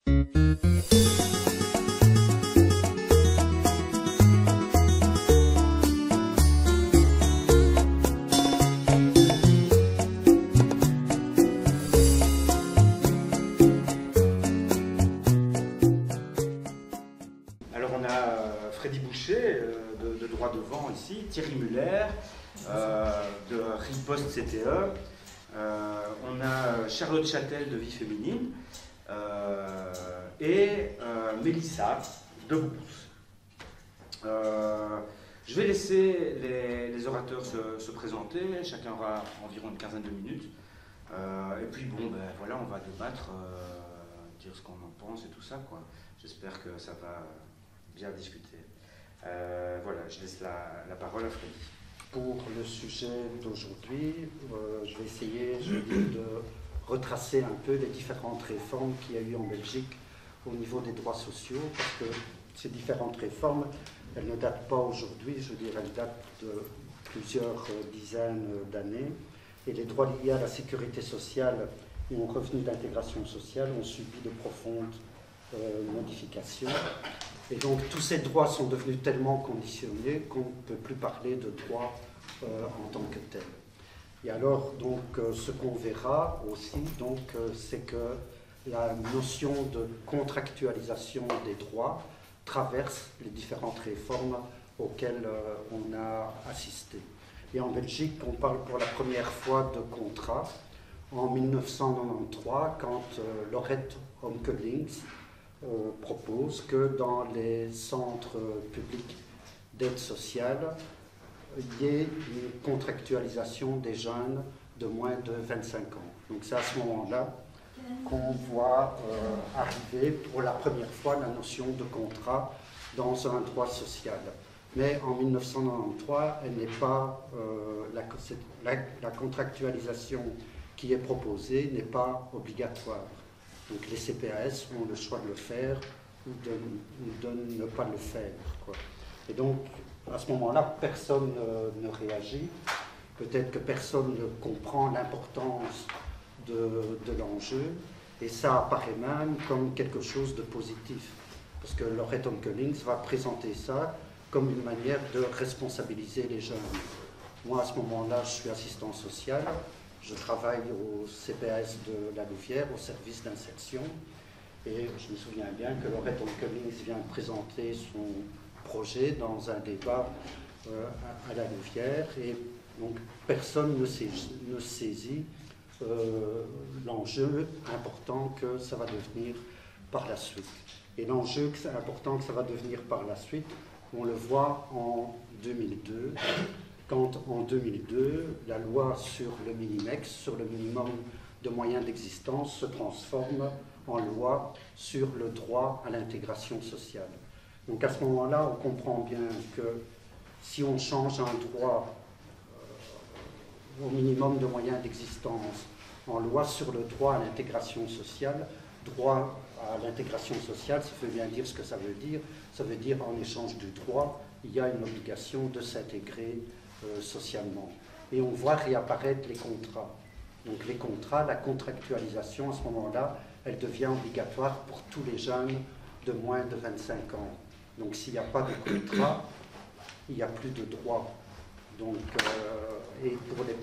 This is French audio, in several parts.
Alors on a Freddy Boucher de Droit Devant ici, Thierry Muller de Riposte CTE, on a Charlotte Châtel de Vie Féminine et Mélissa de Boubous. Je vais laisser les orateurs se présenter, chacun aura environ une quinzaine de minutes. Et puis bon, ben voilà, on va débattre, dire ce qu'on en pense et tout ça, quoi. J'espère que ça va bien discuter. Voilà, je laisse la parole à Freddy. Pour le sujet d'aujourd'hui, je vais essayer de retracer un peu les différentes réformes qu'il y a eu en Belgique au niveau des droits sociaux, parce que ces différentes réformes, elles ne datent pas aujourd'hui, je dirais, elles datent de plusieurs dizaines d'années. Et les droits liés à la sécurité sociale et aux revenus d'intégration sociale ont subi de profondes modifications. Et donc tous ces droits sont devenus tellement conditionnés qu'on ne peut plus parler de droits en tant que tels. Et alors, donc, ce qu'on verra aussi, c'est que la notion de contractualisation des droits traverse les différentes réformes auxquelles on a assisté. Et en Belgique, on parle pour la première fois de contrat en 1993, quand Laurette Onkelings propose que dans les centres publics d'aide sociale, il y ait une contractualisation des jeunes de moins de 25 ans. Donc c'est à ce moment-là qu'on voit arriver pour la première fois la notion de contrat dans un droit social. Mais en 1993, elle n'est pas, la contractualisation qui est proposée n'est pas obligatoire. Donc les CPAS ont le choix de le faire ou de ne pas le faire, quoi. Et donc, à ce moment-là, personne ne réagit. Peut-être que personne ne comprend l'importance de l'enjeu. Et ça apparaît même comme quelque chose de positif. Parce que Laurette Onkelings va présenter ça comme une manière de responsabiliser les jeunes. Moi, à ce moment-là, je suis assistant social. Je travaille au CPAS de la Louvière, au service d'insertion. Et je me souviens bien que Laurette Onkelings vient présenter son projet dans un débat à la Louvière. Et donc, personne ne saisit l'enjeu important que ça va devenir par la suite. Et l'enjeu important que ça va devenir par la suite, on le voit en 2002, quand en 2002, la loi sur le Minimex, sur le minimum de moyens d'existence, se transforme en loi sur le droit à l'intégration sociale. Donc à ce moment-là, on comprend bien que si on change un droit au minimum de moyens d'existence en loi sur le droit à l'intégration sociale, droit à l'intégration sociale, ça veut bien dire ce que ça veut dire. Ça veut dire en échange du droit, il y a une obligation de s'intégrer socialement. Et on voit réapparaître les contrats. Donc les contrats, la contractualisation à ce moment-là, elle devient obligatoire pour tous les jeunes de moins de 25 ans. Donc s'il n'y a pas de contrat, il n'y a plus de droit. Donc, et pour les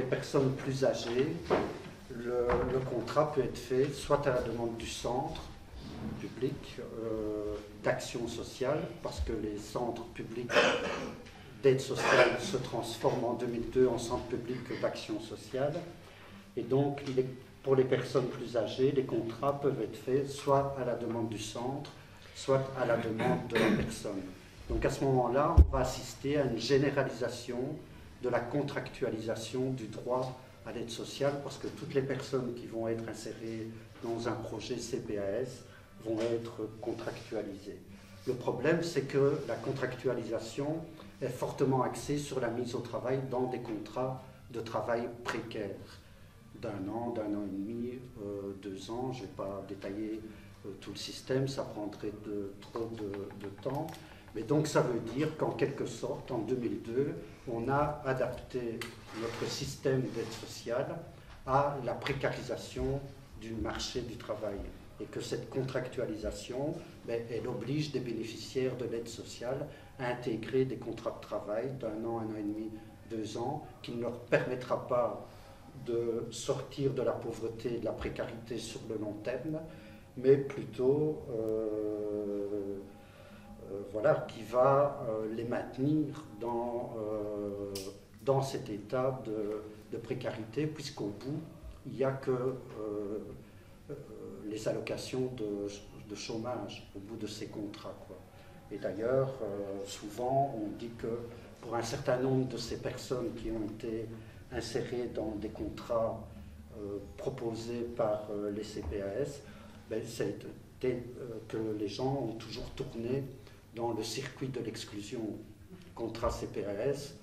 personnes plus âgées, le contrat peut être fait soit à la demande du centre public d'action sociale, parce que les centres publics d'aide sociale se transforment en 2002 en centre public d'action sociale. Et donc, pour les personnes plus âgées, les contrats peuvent être faits soit à la demande du centre, soit à la demande de la personne. Donc à ce moment-là, on va assister à une généralisation de la contractualisation du droit à l'aide sociale, parce que toutes les personnes qui vont être insérées dans un projet CPAS vont être contractualisées. Le problème, c'est que la contractualisation est fortement axée sur la mise au travail dans des contrats de travail précaires, d'un an et demi, 2 ans. Je ne vais pas détailler tout le système, ça prendrait trop de temps. Mais donc ça veut dire qu'en quelque sorte, en 2002, on a adapté notre système d'aide sociale à la précarisation du marché du travail. Et que cette contractualisation, elle oblige des bénéficiaires de l'aide sociale à intégrer des contrats de travail d'1 an, 1 an et demi, 2 ans, qui ne leur permettra pas de sortir de la pauvreté et de la précarité sur le long terme, mais plutôt voilà, qui va les maintenir dans cet état de précarité, puisqu'au bout, il n'y a que les allocations de chômage au bout de ces contrats, quoi. Et d'ailleurs, souvent, on dit que pour un certain nombre de ces personnes qui ont été insérées dans des contrats proposés par les CPAS, c'est que les gens ont toujours tourné dans le circuit de l'exclusion. Contrat CPAS,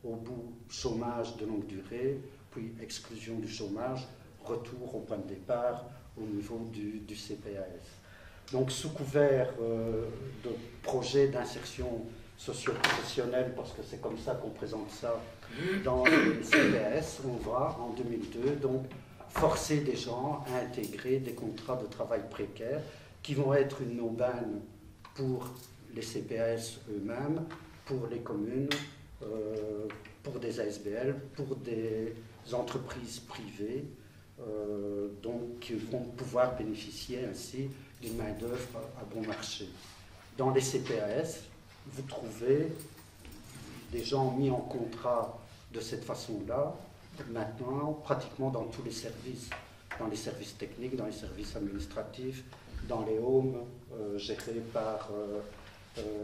au bout chômage de longue durée, puis exclusion du chômage, retour au point de départ au niveau du CPAS. Donc sous couvert de projets d'insertion socio-professionnelle, parce que c'est comme ça qu'on présente ça dans les CPAS, on va en 2002 donc forcer des gens à intégrer des contrats de travail précaires qui vont être une aubaine pour les CPAS eux-mêmes, pour les communes, pour des ASBL, pour des entreprises privées, donc qui vont pouvoir bénéficier ainsi d'une main-d'œuvre à bon marché. Dans les CPAS, vous trouvez des gens mis en contrat de cette façon-là, maintenant pratiquement dans tous les services techniques, dans les services administratifs, dans les homes gérés par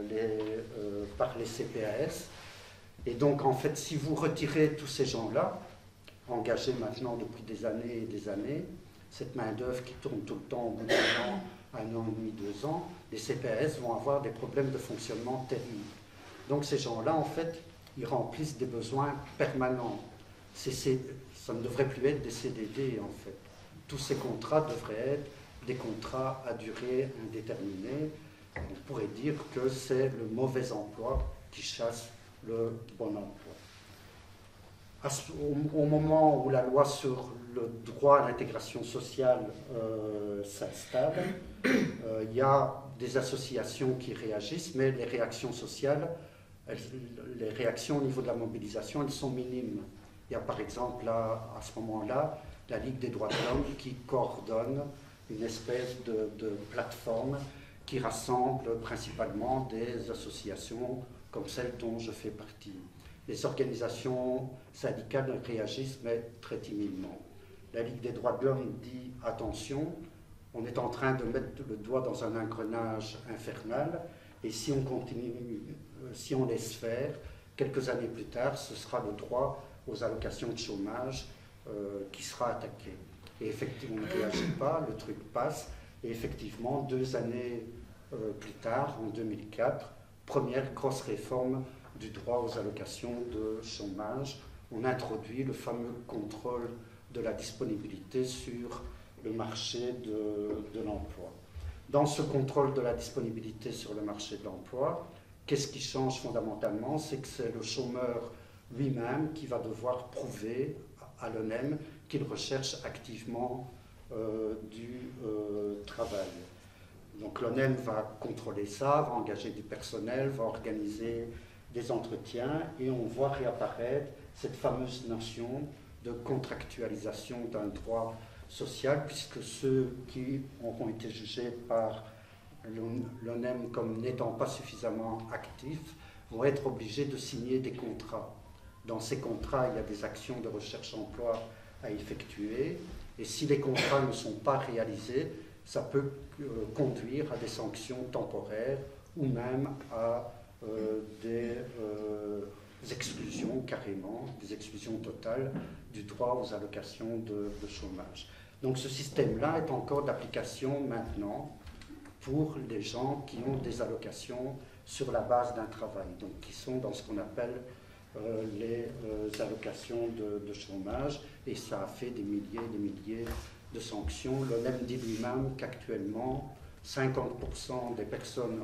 les CPAS. Et donc en fait, si vous retirez tous ces gens-là, engagés maintenant depuis des années et des années, cette main-d'œuvre qui tourne tout le temps au bout d'un an, 1 an et demi, 2 ans, les CPAS vont avoir des problèmes de fonctionnement terribles. Donc ces gens-là, en fait, ils remplissent des besoins permanents. Ça ne devrait plus être des CDD, en fait. Tous ces contrats devraient être des contrats à durée indéterminée. On pourrait dire que c'est le mauvais emploi qui chasse le bon emploi. Au moment où la loi sur le droit à l'intégration sociale s'installe, il y a des associations qui réagissent, mais les réactions sociales, les réactions au niveau de la mobilisation, elles sont minimes. Il y a par exemple, là, à ce moment-là, la Ligue des droits de l'homme qui coordonne une espèce de plateforme qui rassemble principalement des associations comme celle dont je fais partie. Les organisations syndicales réagissent, mais très timidement. La Ligue des droits de l'homme dit « Attention, on est en train de mettre le doigt dans un engrenage infernal, et si on continue, si on laisse faire, quelques années plus tard, ce sera le droit aux allocations de chômage qui sera attaqué. » Et effectivement, on ne réagit pas, le truc passe, et effectivement, 2 années plus tard, en 2004, première grosse réforme du droit aux allocations de chômage, on introduit le fameux contrôle de la disponibilité sur le marché de l'emploi. Dans ce contrôle de la disponibilité sur le marché de l'emploi, qu'est-ce qui change fondamentalement? C'est que c'est le chômeur lui-même qui va devoir prouver à l'ONEM qu'il recherche activement du travail. Donc l'ONEM va contrôler ça, va engager du personnel, va organiser des entretiens, et on voit réapparaître cette fameuse notion de contractualisation d'un droit social, puisque ceux qui auront été jugés par l'ONEM comme n'étant pas suffisamment actifs vont être obligés de signer des contrats. Dans ces contrats, il y a des actions de recherche-emploi à effectuer, et si les contrats ne sont pas réalisés, ça peut conduire à des sanctions temporaires ou même à des exclusions carrément, des exclusions totales du droit aux allocations de chômage. Donc ce système-là est encore d'application maintenant pour les gens qui ont des allocations sur la base d'un travail, donc qui sont dans ce qu'on appelle les allocations de chômage, et ça a fait des milliers et des milliers de sanctions. L'ONEM dit lui-même qu'actuellement 50% des personnes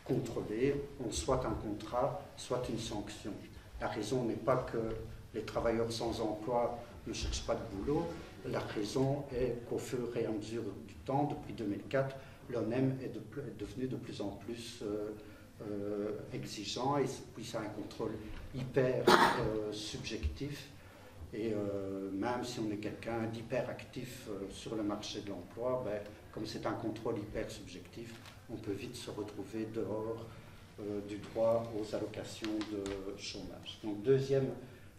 contrôlés ont soit un contrat, soit une sanction. La raison n'est pas que les travailleurs sans emploi ne cherchent pas de boulot, La raison est qu'au fur et à mesure du temps, depuis 2004, l'ONEM est devenu de plus en plus exigeant, et puis c'est un contrôle hyper subjectif. Et même si on est quelqu'un d'hyper-actif sur le marché de l'emploi, ben, comme c'est un contrôle hyper-subjectif, on peut vite se retrouver dehors du droit aux allocations de chômage. Donc, deuxième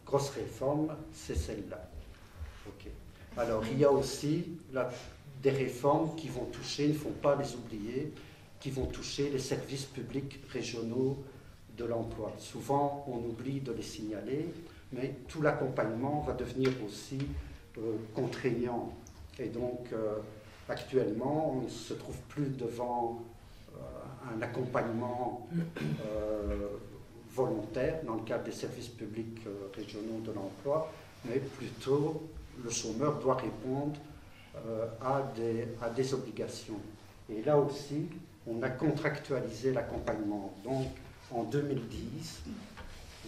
grosse réforme, c'est celle-là. Okay. Alors, il y a aussi des réformes qui vont toucher, il ne faut pas les oublier, qui vont toucher les services publics régionaux de l'emploi. Souvent, on oublie de les signaler, mais tout l'accompagnement va devenir aussi contraignant. Et donc, actuellement, on ne se trouve plus devant un accompagnement volontaire dans le cadre des services publics régionaux de l'emploi, mais plutôt le chômeur doit répondre à des obligations. Et là aussi, on a contractualisé l'accompagnement. Donc, en 2010,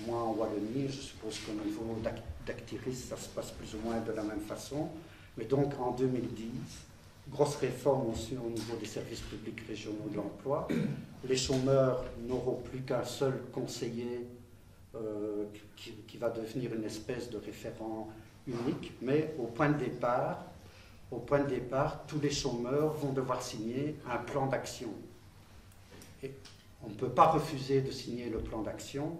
moi en Wallonie, je suppose qu'au niveau d'Actiris, ça se passe plus ou moins de la même façon, mais donc en 2010, grosse réforme aussi au niveau des services publics régionaux de l'emploi. Les chômeurs n'auront plus qu'un seul conseiller qui va devenir une espèce de référent unique, mais au point de départ, tous les chômeurs vont devoir signer un plan d'action. Et on ne peut pas refuser de signer le plan d'action,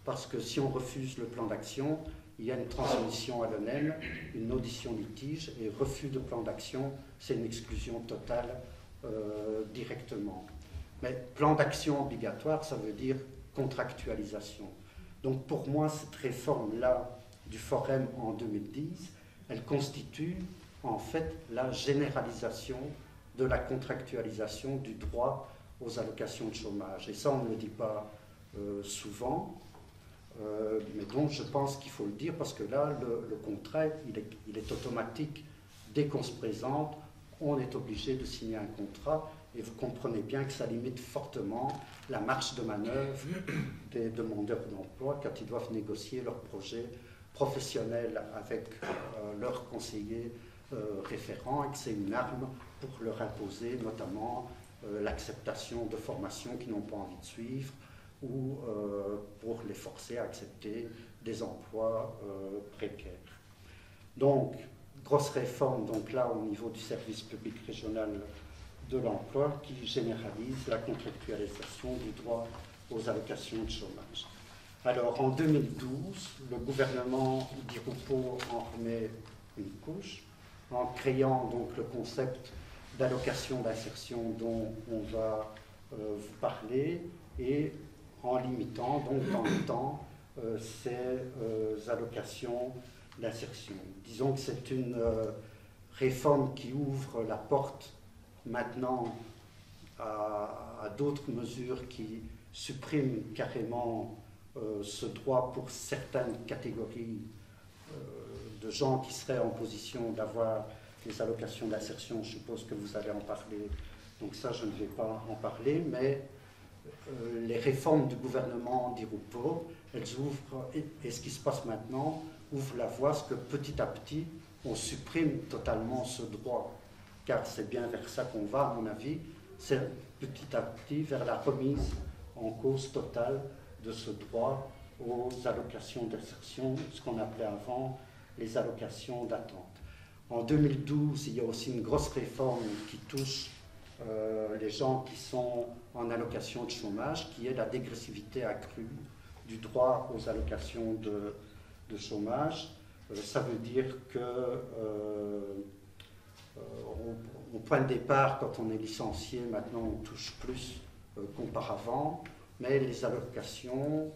parce que si on refuse le plan d'action, il y a une transmission à l'ONEM, une audition litige, et refus de plan d'action, c'est une exclusion totale directement. Mais plan d'action obligatoire, ça veut dire contractualisation. Donc pour moi, cette réforme-là du Forum en 2010, elle constitue en fait la généralisation de la contractualisation du droit aux allocations de chômage. Et ça, on ne le dit pas souvent, mais donc je pense qu'il faut le dire, parce que là, le contrat, il est automatique. Dès qu'on se présente, on est obligé de signer un contrat, et vous comprenez bien que ça limite fortement la marge de manœuvre des demandeurs d'emploi quand ils doivent négocier leur projet professionnel avec leurs conseillers référents, et que c'est une arme pour leur imposer notamment l'acceptation de formations qu'ils n'ont pas envie de suivre, ou pour les forcer à accepter des emplois précaires. Donc, grosse réforme donc là au niveau du service public régional de l'emploi qui généralise la contractualisation du droit aux allocations de chômage. Alors en 2012, le gouvernement Di Rupo en remet une couche en créant donc le concept d'allocation d'insertion dont on va vous parler, et en limitant donc dans le temps ces allocations d'insertion. Disons que c'est une réforme qui ouvre la porte maintenant à d'autres mesures qui suppriment carrément ce droit pour certaines catégories de gens qui seraient en position d'avoir les allocations d'insertion. Je suppose que vous allez en parler, donc ça je ne vais pas en parler, mais les réformes du gouvernement Di Rupo, elles ouvrent, et ce qui se passe maintenant, ouvre la voie à ce que petit à petit, on supprime totalement ce droit, car c'est bien vers ça qu'on va, à mon avis, c'est petit à petit vers la remise en cause totale de ce droit aux allocations d'insertion, ce qu'on appelait avant les allocations d'attente. En 2012, il y a aussi une grosse réforme qui touche les gens qui sont en allocation de chômage, qui est la dégressivité accrue du droit aux allocations de chômage. Ça veut dire que au point de départ, quand on est licencié, maintenant on touche plus qu'auparavant, mais les allocations,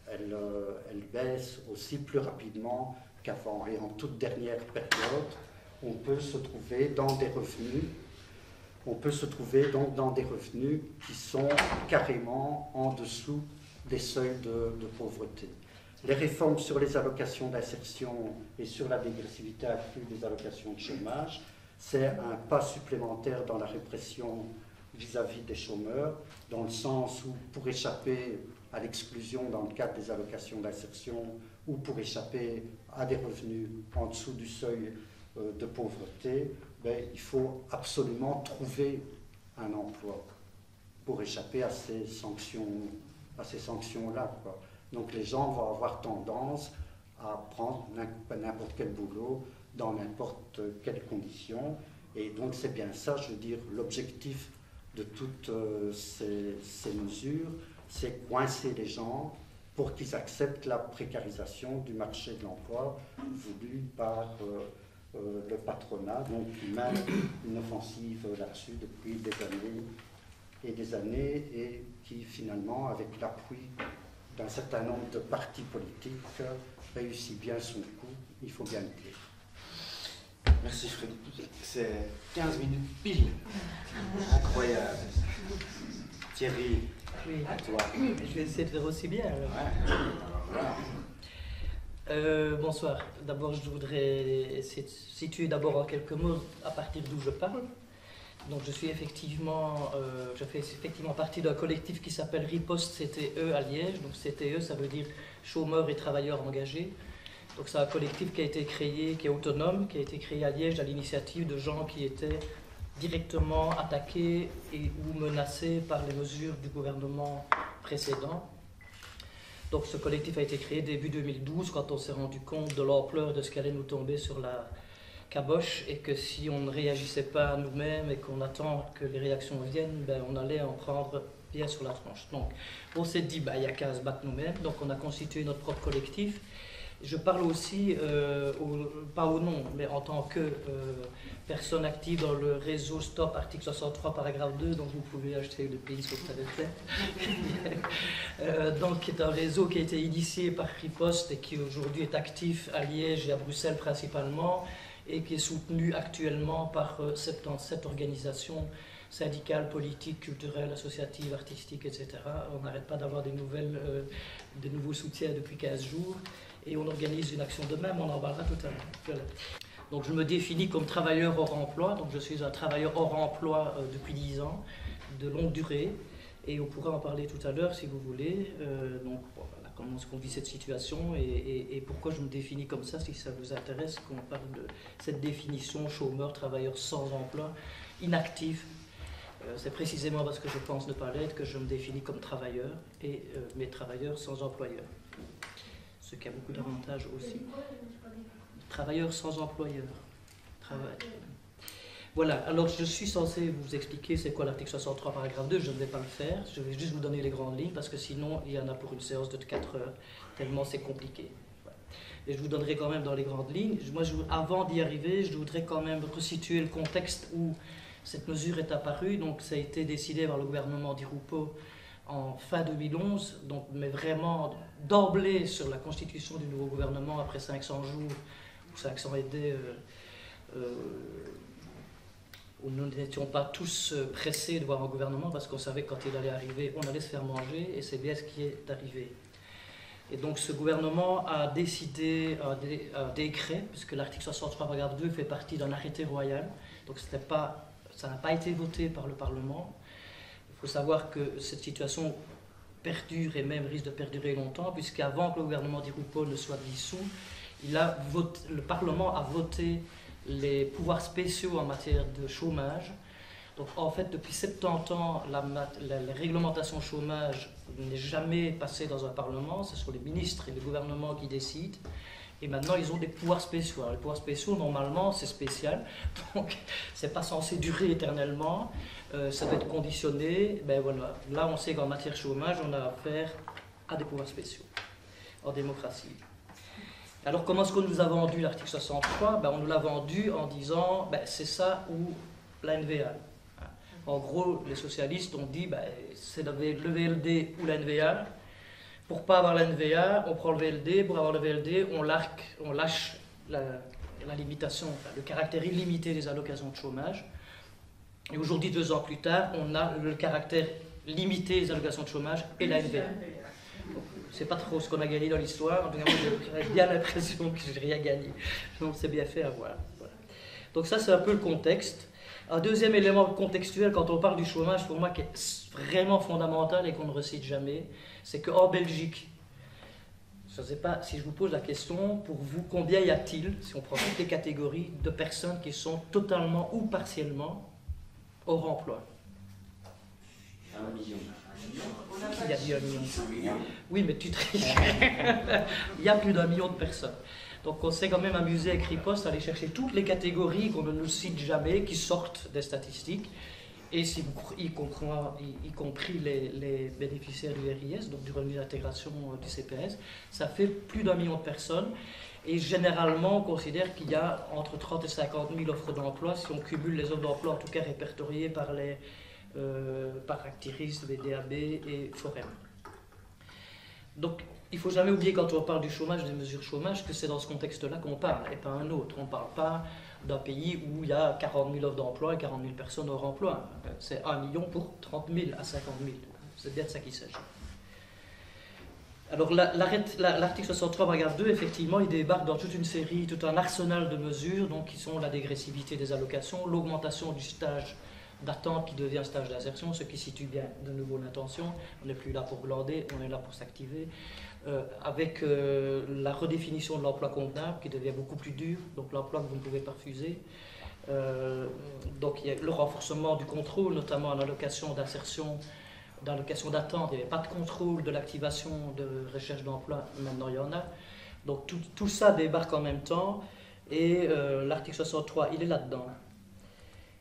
elles baissent aussi plus rapidement qu'avant. Et en toute dernière période, on peut se trouver dans des revenus, qui sont carrément en dessous des seuils de pauvreté. Les réformes sur les allocations d'insertion et sur la dégressivité accrue des allocations de chômage, c'est un pas supplémentaire dans la répression vis-à-vis des chômeurs, dans le sens où pour échapper à l'exclusion dans le cadre des allocations d'insertion ou pour échapper a des revenus en dessous du seuil de pauvreté, ben, il faut absolument trouver un emploi pour échapper à ces sanctions-là, quoi. Donc les gens vont avoir tendance à prendre n'importe quel boulot dans n'importe quelles conditions. Et donc c'est bien ça, je veux dire, l'objectif de toutes ces mesures, c'est coincer les gens pour qu'ils acceptent la précarisation du marché de l'emploi voulue par le patronat, donc qui mène une offensive là-dessus depuis des années et des années, et qui finalement, avec l'appui d'un certain nombre de partis politiques, réussit bien son coup, il faut bien le dire. Merci Frédéric. C'est 15 minutes pile. Incroyable. Thierry, Oui. à toi. Je vais essayer de faire aussi bien. Alors. Ouais. Bonsoir. D'abord, je voudrais situer d'abord en quelques mots à partir d'où je parle. Donc, je fais effectivement partie d'un collectif qui s'appelle Riposte CTE à Liège. Donc, CTE, ça veut dire chômeurs et travailleurs engagés. Donc, c'est un collectif qui a été créé, qui est autonome, qui a été créé à Liège à l'initiative de gens qui étaient directement attaqués ou menacés par les mesures du gouvernement précédent. Donc ce collectif a été créé début 2012 quand on s'est rendu compte de l'ampleur de ce qui allait nous tomber sur la caboche et que si on ne réagissait pas nous-mêmes et qu'on attend que les réactions viennent, ben, on allait en prendre bien sur la tronche. Donc on s'est dit, il y a qu'à se battre nous-mêmes, donc on a constitué notre propre collectif. Je parle aussi, pas au nom, mais en tant que personne active dans le réseau Stop Article 63 paragraphe 2, donc vous pouvez acheter le pays sur le donc qui est un réseau qui a été initié par Riposte et qui aujourd'hui est actif à Liège et à Bruxelles principalement, et qui est soutenu actuellement par 77 organisations syndicales, politiques, culturelles, associatives, artistiques, etc. On n'arrête pas d'avoir des nouveaux soutiens depuis 15 jours. Et on organise une action de même, on en parlera tout à l'heure. Voilà. Donc je me définis comme travailleur hors emploi, donc je suis un travailleur hors emploi depuis 10 ans, de longue durée, et on pourra en parler tout à l'heure si vous voulez. Donc voilà, comment est-ce qu'on vit cette situation et pourquoi je me définis comme ça, si ça vous intéresse, qu'on parle de cette définition chômeur, travailleur sans emploi, inactif. C'est précisément parce que je pense ne pas l'être que je me définis comme travailleur, mais travailleur sans employeur. Ce qui a beaucoup d'avantages aussi. Travailleur sans employeur. Voilà, alors je suis censé vous expliquer c'est quoi l'article 63 paragraphe 2, je ne vais pas le faire, je vais juste vous donner les grandes lignes parce que sinon il y en a pour une séance de 4 heures, tellement c'est compliqué. Voilà. Et je vous donnerai quand même dans les grandes lignes. Moi, avant d'y arriver, je voudrais quand même resituer le contexte où cette mesure est apparue. Donc ça a été décidé par le gouvernement Di Rupo en fin 2011, donc, mais vraiment d'emblée sur la constitution du nouveau gouvernement après 500 jours ou 500 aidés où nous n'étions pas tous pressés de voir un gouvernement parce qu'on savait que quand il allait arriver, on allait se faire manger et c'est bien ce qui est arrivé. Et donc ce gouvernement a décidé un décret, puisque l'article 63 paragraphe 2 fait partie d'un arrêté royal, donc ça n'a pas été voté par le Parlement. Il faut savoir que cette situation perdure et même risque de perdurer longtemps, puisqu'avant que le gouvernement Di Rupo ne soit dissous, le Parlement a voté les pouvoirs spéciaux en matière de chômage. Donc en fait, depuis 70 ans, la réglementation chômage n'est jamais passée dans un Parlement, ce sont les ministres et les gouvernements qui décident. Et maintenant, ils ont des pouvoirs spéciaux. Alors, les pouvoirs spéciaux, normalement, c'est spécial, donc c'est pas censé durer éternellement, ça doit être conditionné. Ben voilà. Là, on sait qu'en matière chômage, on a affaire à des pouvoirs spéciaux en démocratie. Alors, comment est-ce qu'on nous a vendu l'article 63 ? Ben, on nous l'a vendu en disant c'est ça ou la NVA. En gros, les socialistes ont dit c'est le VLD ou la NVA. Pour ne pas avoir la NVA, on prend le VLD. Pour avoir le VLD, on lâche la limitation, le caractère illimité des allocations de chômage. Et aujourd'hui, 2 ans plus tard, on a le caractère limité des allocations de chômage et la NVA. C'est pas trop ce qu'on a gagné dans l'histoire. En tout cas, j'ai bien l'impression que je n'ai rien gagné. Donc c'est bien fait à voir. Voilà. Donc ça, c'est un peu le contexte. Un deuxième élément contextuel, quand on parle du chômage, pour moi, qui est vraiment fondamental et qu'on ne recite jamais, c'est qu'en Belgique, Je ne sais pas si je vous pose la question, pour vous, combien y a-t-il, si on prend toutes les catégories, de personnes qui sont totalement ou partiellement hors emploi? 1 million. Il y a dit 1 million. Oui, mais tu triches. Il y a plus d'1 million de personnes. Donc on s'est quand même amusé avec Riposte à aller chercher toutes les catégories qu'on ne nous cite jamais, qui sortent des statistiques, et si vous, y compris les bénéficiaires du RIS, donc du revenu d'intégration du CPS, ça fait plus d'1 million de personnes. Et généralement, on considère qu'il y a entre 30 et 50 000 offres d'emploi, si on cumule les offres d'emploi, en tout cas répertoriées par Actiris, VDAB et Forem. Donc, il ne faut jamais oublier, quand on parle du chômage, des mesures chômage, que c'est dans ce contexte-là qu'on parle, et pas un autre. On ne parle pas d'un pays où il y a 40 000 offres d'emploi et 40 000 personnes hors emploi. C'est 1 million pour 30 000 à 50 000. C'est bien de ça qu'il s'agit. Alors, l'article 63, paragraphe 2, effectivement, il débarque dans toute une série, tout un arsenal de mesures, donc, qui sont la dégressivité des allocations, l'augmentation du stage d'attente qui devient stage d'insertion, ce qui situe bien de nouveau l'intention. On n'est plus là pour glander, on est là pour s'activer. Avec la redéfinition de l'emploi convenable qui devient beaucoup plus dur, donc l'emploi que vous ne pouvez pas refuser. Donc il y a le renforcement du contrôle, notamment en allocation d'insertion, d'allocation d'attente. Il n'y avait pas de contrôle de l'activation de recherche d'emploi, maintenant il y en a. Donc tout ça débarque en même temps, et l'article 63, il est là-dedans.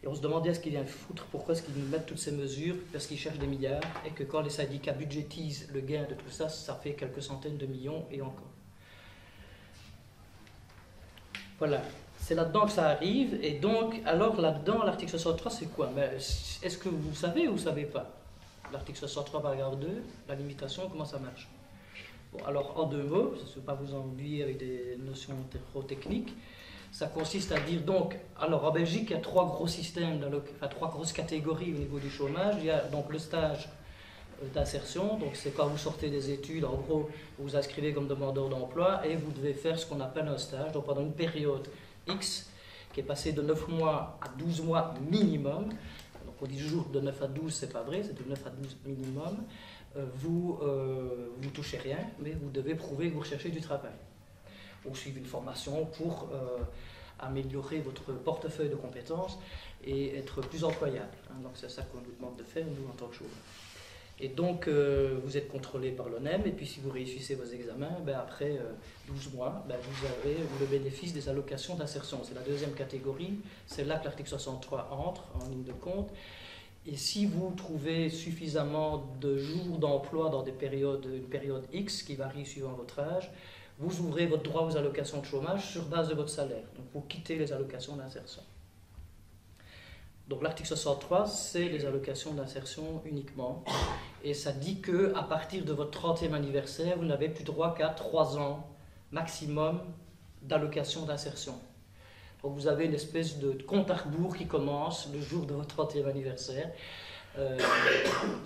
Et on se demandait ce qu'ils viennent foutre, pourquoi est-ce qu'ils nous mettent toutes ces mesures, parce qu'ils cherchent des milliards, et que quand les syndicats budgétisent le gain de tout ça, ça fait quelques centaines de millions et encore. Voilà, c'est là-dedans que ça arrive, et donc, alors là-dedans, l'article 63, c'est quoi? Est-ce que vous savez ou vous ne savez pas? L'article 63, paragraphe 2, la limitation, comment ça marche? Bon, alors, en 2 mots, je ne vais pas vous ennuyer avec des notions trop techniques. Ça consiste à dire donc, alors en Belgique, il y a 3 gros systèmes, 3 grosses catégories au niveau du chômage. Il y a donc le stage d'insertion, donc c'est quand vous sortez des études, en gros, vous vous inscrivez comme demandeur d'emploi et vous devez faire ce qu'on appelle un stage, donc pendant une période X, qui est passée de 9 mois à 12 mois minimum. Donc on dit toujours de 9 à 12, c'est pas vrai, c'est de 9 à 12 minimum. Vous ne touchez rien, mais vous devez prouver que vous recherchez du travail. Ou suivre une formation pour améliorer votre portefeuille de compétences et être plus employable. Donc c'est ça qu'on nous demande de faire, nous, en tant que chômeurs. Et donc, vous êtes contrôlé par l'ONEM, et puis si vous réussissez vos examens, après 12 mois, vous avez le bénéfice des allocations d'insertion. C'est la deuxième catégorie, c'est là que l'article 63 entre en ligne de compte. Et si vous trouvez suffisamment de jours d'emploi dans une période X, qui varie suivant votre âge, vous ouvrez votre droit aux allocations de chômage sur base de votre salaire. Donc vous quittez les allocations d'insertion. Donc l'article 63, c'est les allocations d'insertion uniquement. Et ça dit qu'à partir de votre 30e anniversaire, vous n'avez plus droit qu'à 3 ans maximum d'allocation d'insertion. Donc vous avez une espèce de compte à rebours qui commence le jour de votre 30e anniversaire.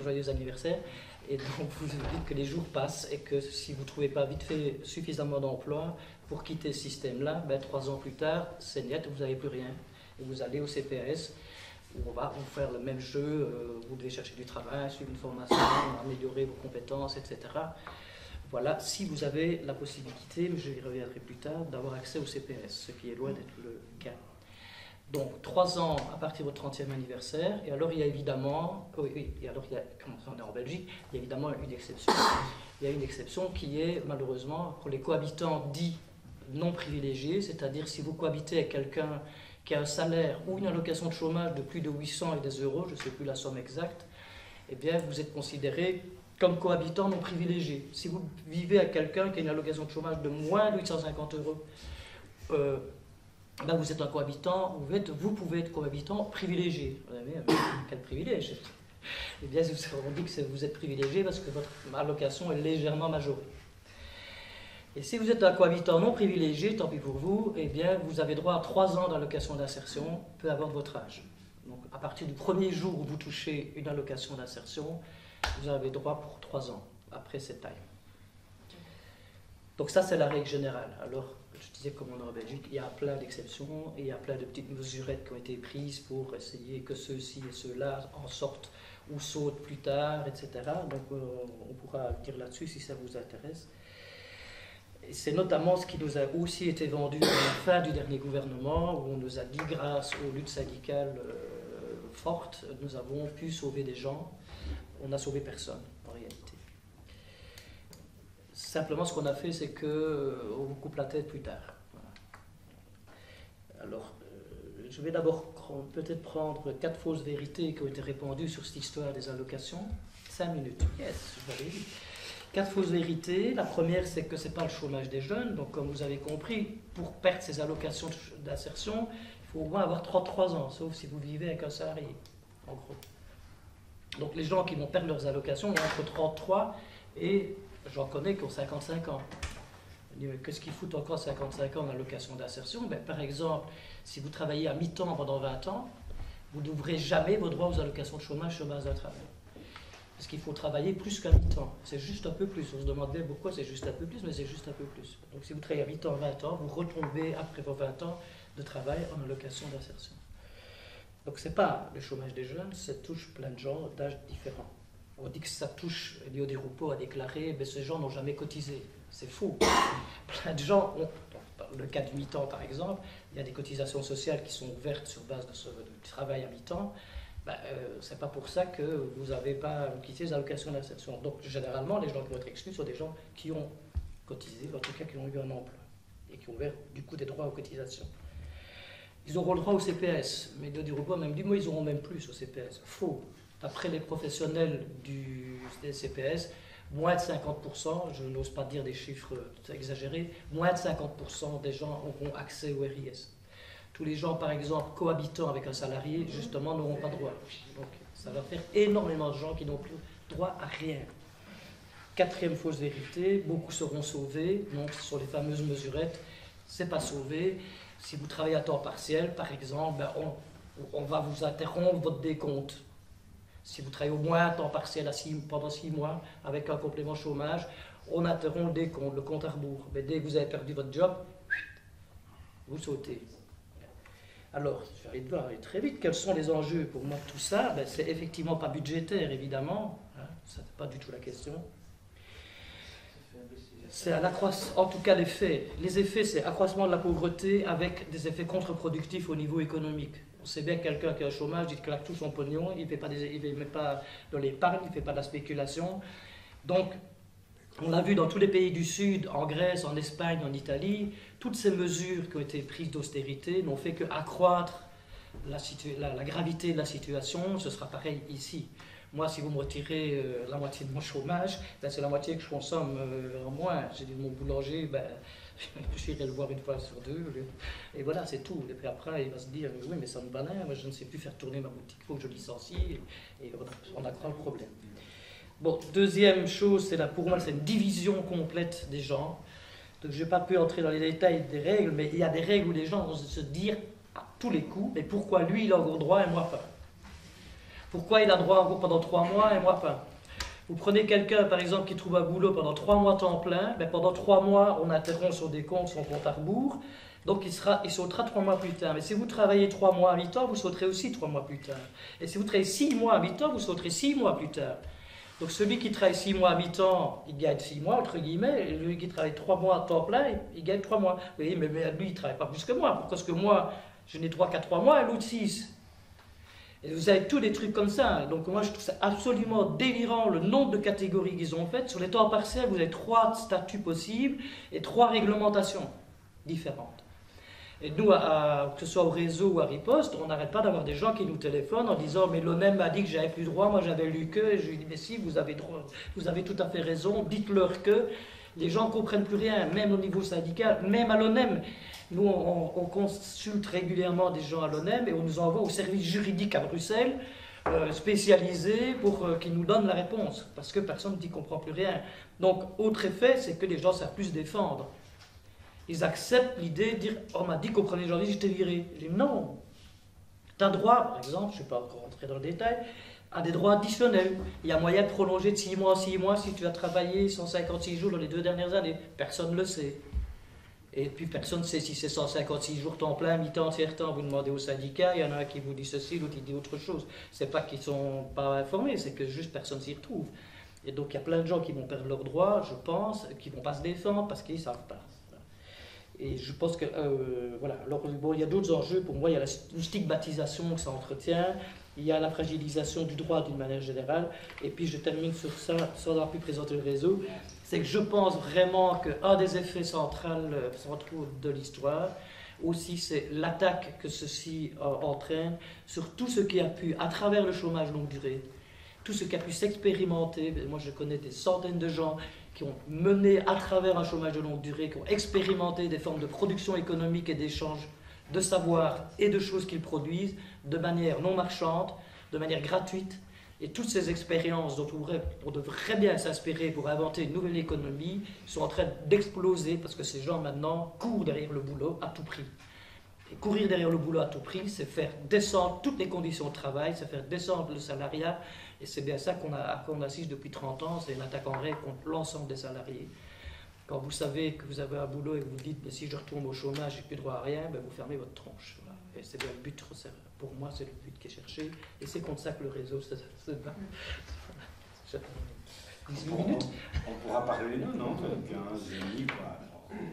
Joyeux anniversaire. Et donc vous dites que les jours passent et que si vous ne trouvez pas vite fait suffisamment d'emploi pour quitter ce système-là, 3 ans plus tard, c'est net, vous n'avez plus rien. Et vous allez au CPS, où on va vous faire le même jeu, vous devez chercher du travail, suivre une formation, améliorer vos compétences, etc. Voilà, si vous avez la possibilité, mais je y reviendrai plus tard, d'avoir accès au CPS, ce qui est loin d'être le cas. Donc, 3 ans à partir de votre 30e anniversaire, et alors il y a évidemment, comme on est en Belgique, il y a évidemment une exception. Il y a une exception qui est, malheureusement, pour les cohabitants dits non privilégiés, c'est-à-dire si vous cohabitez avec quelqu'un qui a un salaire ou une allocation de chômage de plus de 800 et des euros, je ne sais plus la somme exacte, eh bien, vous êtes considéré comme cohabitant non privilégié. Si vous vivez avec quelqu'un qui a une allocation de chômage de moins de 850 euros, vous êtes un cohabitant, vous pouvez être cohabitant privilégié. Vous avez quel privilège? Eh bien, on dit que vous êtes privilégié parce que votre allocation est légèrement majorée. Et si vous êtes un cohabitant non privilégié, tant pis pour vous, eh bien, vous avez droit à 3 ans d'allocation d'insertion, peu importe votre âge. Donc, à partir du premier jour où vous touchez une allocation d'insertion, vous avez droit pour 3 ans, après cette taille. Donc ça, c'est la règle générale. Alors, je disais, comme on est en Belgique, il y a plein d'exceptions, et il y a plein de petites mesurettes qui ont été prises pour essayer que ceux-ci et ceux-là en sortent ou sautent plus tard, etc. Donc, on pourra dire là-dessus si ça vous intéresse. Et c'est notamment ce qui nous a aussi été vendu à la fin du dernier gouvernement, où on nous a dit, grâce aux luttes syndicales fortes, nous avons pu sauver des gens. On n'a sauvé personne, en réalité. Simplement, ce qu'on a fait, c'est qu'on vous coupe la tête plus tard. Voilà. Alors, je vais d'abord peut-être prendre 4 fausses vérités qui ont été répandues sur cette histoire des allocations. 5 minutes. Yes, je l'avais dit. 4 fausses vérités. La première, c'est que ce n'est pas le chômage des jeunes. Donc, comme vous avez compris, pour perdre ces allocations d'insertion, il faut au moins avoir 33 ans, sauf si vous vivez avec un salarié, en gros. Donc, les gens qui vont perdre leurs allocations ont entre 33 et, j'en connais, qui ont 55 ans. Qu'est-ce qu'ils foutent encore 55 ans d'allocation d'insertion? Par exemple, si vous travaillez à mi-temps pendant 20 ans, vous n'ouvrez jamais vos droits aux allocations de chômage sur base d'un travail. Parce qu'il faut travailler plus qu'à mi-temps. C'est juste un peu plus. On se demande bien pourquoi c'est juste un peu plus, mais c'est juste un peu plus. Donc si vous travaillez à mi-temps, 20 ans, vous retombez après vos 20 ans de travail en allocation d'insertion. Donc ce n'est pas le chômage des jeunes, ça touche plein de gens d'âges différents. On dit que ça touche, Elio Di Rupo a déclaré, mais ces gens n'ont jamais cotisé. C'est faux. Plein de gens ont, dans le cas du mi-temps par exemple, il y a des cotisations sociales qui sont ouvertes sur base de travail à mi-temps. C'est pas pour ça que vous n'avez pas quitté les allocations d'insertion. Donc généralement, les gens qui vont être exclus sont des gens qui ont cotisé, en tout cas qui ont eu un emploi, et qui ont ouvert du coup des droits aux cotisations. Ils auront le droit au CPS, mais Elio Di Rupo a même dit, moi ils auront même plus au CPS. Faux. D'après les professionnels des CPS, moins de 50%, je n'ose pas dire des chiffres exagérés, moins de 50% des gens auront accès au RIS. Tous les gens, par exemple, cohabitant avec un salarié, justement, n'auront pas droit. Donc, ça va faire énormément de gens qui n'ont plus droit à rien. 4e fausse vérité, beaucoup seront sauvés. Donc, ce sont les fameuses mesurettes. C'est pas sauvé. Si vous travaillez à temps partiel, par exemple, on va vous interrompre votre décompte. Si vous travaillez au moins à temps partiel pendant 6 mois avec un complément chômage, on interrompt le décompte, le compte à rebours. Mais dès que vous avez perdu votre job, vous sautez. Alors, je vais aller très vite. Quels sont les enjeux pour moi de tout ça? C'est effectivement pas budgétaire, évidemment. Ça n'est pas du tout la question. C'est en tout cas l'effet. Les effets, c'est accroissement de la pauvreté avec des effets contre-productifs au niveau économique. On sait bien que quelqu'un qui a un chômage, il claque tout son pognon, il ne met pas dans l'épargne, il ne fait pas de la spéculation. Donc, on l'a vu dans tous les pays du Sud, en Grèce, en Espagne, en Italie, toutes ces mesures qui ont été prises d'austérité n'ont fait qu'accroître la gravité de la situation. Ce sera pareil ici. Moi, si vous me retirez la moitié de mon chômage, c'est la moitié que je consomme en moins. J'ai dit mon boulanger, j'irai le voir une fois sur 2. Et voilà, c'est tout. Et puis après, il va se dire, oui, mais ça me banane, moi je ne sais plus faire tourner ma boutique, il faut que je licencie. Et on accroît le problème. Bon, deuxième chose, pour moi, c'est une division complète des gens. Donc, je n'ai pas pu entrer dans les détails des règles, mais il y a des règles où les gens vont se dire à tous les coups, mais pourquoi lui, il a encore droit et moi pas? Pourquoi il a droit encore pendant 3 mois et moi pas? Vous prenez quelqu'un, par exemple, qui trouve un boulot pendant 3 mois temps plein, pendant 3 mois, on interrompt son décompte, son compte à rebours, donc il sautera 3 mois plus tard. Mais si vous travaillez 3 mois à 8 ans, vous sauterez aussi 3 mois plus tard. Et si vous travaillez 6 mois à 8 ans, vous sauterez 6 mois plus tard. Donc celui qui travaille 6 mois à mi-temps, il gagne 6 mois, entre guillemets, et celui qui travaille 3 mois à temps plein, il gagne 3 mois. Vous voyez, mais lui, il ne travaille pas plus que moi. Pourquoi? Parce que moi, je n'ai droit qu'à 3 mois et l'autre 6. Et vous avez tous des trucs comme ça. Donc moi, je trouve ça absolument délirant, le nombre de catégories qu'ils ont faites. Sur les temps partiels, vous avez 3 statuts possibles et 3 réglementations différentes. Et nous, que ce soit au réseau ou à Riposte, on n'arrête pas d'avoir des gens qui nous téléphonent en disant « mais l'ONEM m'a dit que j'avais plus droit, moi j'avais lu que… » Et je lui dis « mais si, vous avez tout à fait raison, dites-leur que… » Les gens ne comprennent plus rien, même au niveau syndical, même à l'ONEM. Nous, on consulte régulièrement des gens à l'ONEM et on nous envoie au service juridique à Bruxelles, spécialisé pour qu'ils nous donnent la réponse, parce que personne n'y comprend plus rien. Donc, autre effet, c'est que les gens savent plus se défendre. Ils acceptent l'idée de dire « on m'a dit qu'au 1er janvier, j'étais viré ». Je dis « non, tu as droit, par exemple, je ne suis pas encore rentré dans le détail, à des droits additionnels. Il y a moyen de prolonger de 6 mois en 6 mois si tu as travaillé 156 jours dans les 2 dernières années. Personne ne le sait. Et puis personne ne sait si c'est 156 jours temps plein, mi-temps, tiers-temps. Vous demandez au syndicat, il y en a un qui vous dit ceci, l'autre qui dit autre chose. C'est pas qu'ils ne sont pas informés, c'est que juste personne s'y retrouve. Et donc il y a plein de gens qui vont perdre leurs droits, je pense, qui ne vont pas se défendre parce qu'ils ne savent pas. Et je pense que, voilà, alors bon, il y a d'autres enjeux, pour moi il y a la stigmatisation que ça entretient, il y a la fragilisation du droit d'une manière générale, et puis je termine sur ça, sans avoir pu présenter le réseau, c'est que je pense vraiment qu'un des effets centraux de l'histoire, aussi c'est l'attaque que ceci entraîne sur tout ce qui a pu, à travers le chômage longue durée, tout ce qui a pu s'expérimenter. Moi je connais des centaines de gens qui ont mené à travers un chômage de longue durée, qui ont expérimenté des formes de production économique et d'échange de savoir et de choses qu'ils produisent de manière non marchande, de manière gratuite. Et toutes ces expériences dont on devrait bien s'inspirer pour inventer une nouvelle économie sont en train d'exploser parce que ces gens maintenant courent derrière le boulot à tout prix. Et courir derrière le boulot à tout prix, c'est faire descendre toutes les conditions de travail, c'est faire descendre le salariat. Et c'est bien ça qu'on assiste depuis 30 ans, c'est une attaque en règle contre l'ensemble des salariés. Quand vous savez que vous avez un boulot et que vous dites « si je retourne au chômage, j'ai plus droit à rien », ben vous fermez votre tronche. Voilà. Et c'est bien le but, pour moi, c'est le but qui est cherché. Et c'est contre ça que le réseau se bat. 18 minutes. On pourra parler, non, 15 minutes, quoi.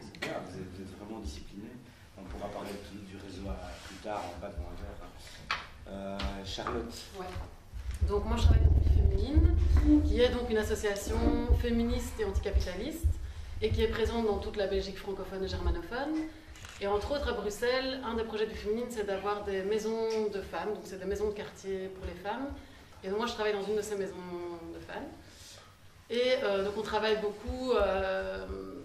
C'est clair, vous êtes vraiment discipliné. On pourra parler du réseau plus tard, en bas devant un verre. Charlotte. Ouais. Donc moi je travaille pour Vie Féminine, qui est donc une association féministe et anticapitaliste, et qui est présente dans toute la Belgique francophone et germanophone. Et entre autres à Bruxelles, un des projets de Vie Féminine, c'est d'avoir des maisons de femmes, donc c'est des maisons de quartier pour les femmes. Et donc moi je travaille dans une de ces maisons de femmes. Et donc on travaille beaucoup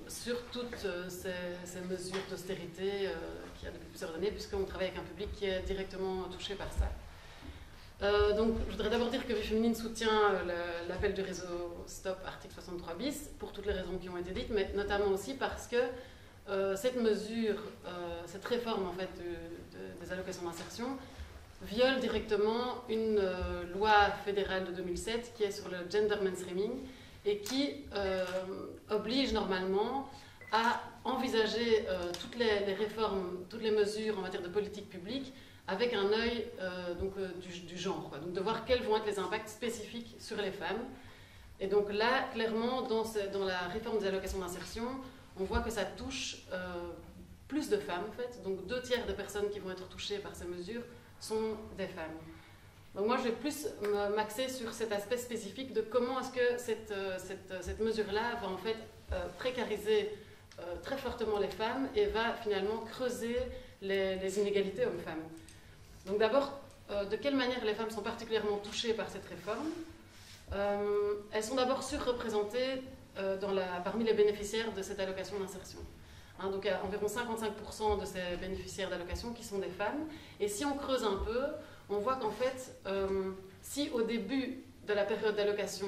sur toutes ces mesures d'austérité qu'il y a depuis plusieurs années, puisqu'on travaille avec un public qui est directement touché par ça. Donc, je voudrais d'abord dire que Vie Féminine soutient l'appel du réseau Stop Article 63 bis pour toutes les raisons qui ont été dites, mais notamment aussi parce que cette mesure, cette réforme en fait des allocations d'insertion viole directement une loi fédérale de 2007 qui est sur le gender mainstreaming et qui oblige normalement à envisager toutes les réformes, toutes les mesures en matière de politique publique avec un œil du genre, quoi. Donc de voir quels vont être les impacts spécifiques sur les femmes. Et donc là, clairement, dans la réforme des allocations d'insertion, on voit que ça touche plus de femmes, en fait. Donc 2/3 des personnes qui vont être touchées par ces mesures sont des femmes. Donc moi, je vais plus m'axer sur cet aspect spécifique de comment est-ce que cette mesure-là va en fait précariser très fortement les femmes et va finalement creuser les inégalités hommes-femmes. Donc d'abord, de quelle manière les femmes sont particulièrement touchées par cette réforme? Elles sont d'abord surreprésentées parmi les bénéficiaires de cette allocation d'insertion. Donc il y a environ 55% de ces bénéficiaires d'allocation qui sont des femmes. Et si on creuse un peu, on voit qu'en fait, si au début de la période d'allocation,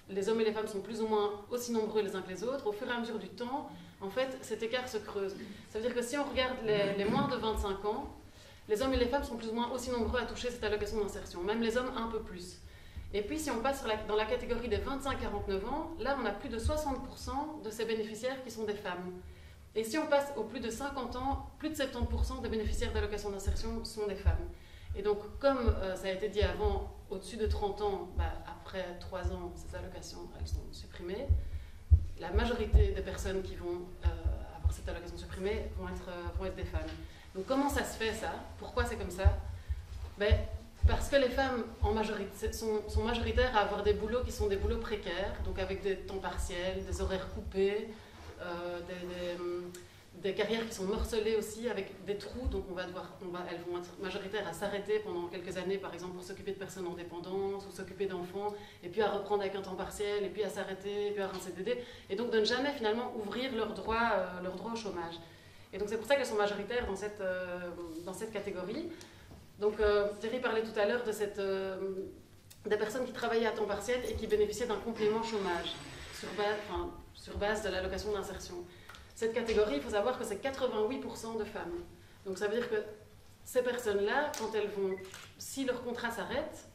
les hommes et les femmes sont plus ou moins aussi nombreux les uns que les autres, au fur et à mesure du temps, en fait, cet écart se creuse. Ça veut dire que si on regarde les moins de 25 ans, les hommes et les femmes sont plus ou moins aussi nombreux à toucher cette allocation d'insertion, même les hommes un peu plus. Et puis si on passe dans la catégorie des 25-49 ans, là on a plus de 60% de ces bénéficiaires qui sont des femmes. Et si on passe aux plus de 50 ans, plus de 70% des bénéficiaires d'allocation d'insertion sont des femmes. Et donc comme ça a été dit avant, au-dessus de 30 ans, après 3 ans, ces allocations elles sont supprimées. La majorité des personnes qui vont avoir cette allocation supprimée vont être des femmes. Donc comment ça se fait ça? Pourquoi c'est comme ça? Parce que les femmes sont majoritaires à avoir des boulots qui sont des boulots précaires, donc avec des temps partiels, des horaires coupés, des carrières qui sont morcelées aussi, avec des trous, donc elles vont être majoritaires à s'arrêter pendant quelques années, par exemple pour s'occuper de personnes en dépendance, ou s'occuper d'enfants, et puis à reprendre avec un temps partiel, et puis à s'arrêter, et puis à avoir un CDD, et donc de ne jamais finalement ouvrir leur droit au chômage. Et donc c'est pour ça qu'elles sont majoritaires dans cette catégorie. Donc Thierry parlait tout à l'heure des personnes qui travaillaient à temps partiel et qui bénéficiaient d'un complément chômage sur base de l'allocation d'insertion. Cette catégorie, il faut savoir que c'est 88% de femmes. Donc ça veut dire que ces personnes-là, si leur contrat s'arrête,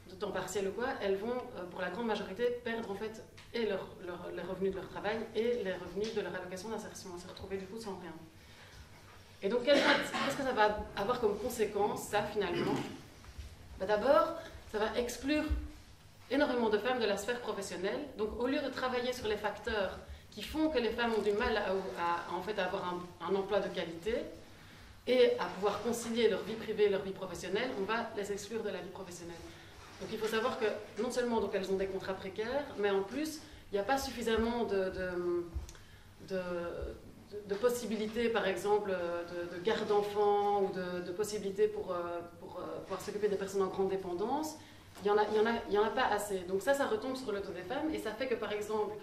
de temps partiel ou quoi, elles vont, pour la grande majorité, perdre en fait et les revenus de leur travail et les revenus de leur allocation d'insertion, se retrouver du coup sans rien. Et donc, qu'est-ce que ça va avoir comme conséquence, ça, finalement? D'abord, ça va exclure énormément de femmes de la sphère professionnelle. Donc au lieu de travailler sur les facteurs qui font que les femmes ont du mal en fait, à avoir un emploi de qualité et à pouvoir concilier leur vie privée et leur vie professionnelle, on va les exclure de la vie professionnelle. Donc il faut savoir que non seulement donc, elles ont des contrats précaires, mais en plus, il n'y a pas suffisamment de possibilités, par exemple, de garde d'enfants ou de possibilités pour pouvoir s'occuper des personnes en grande dépendance. Il n'y en a pas assez. Donc ça retombe sur le dos des femmes et ça fait que, par exemple,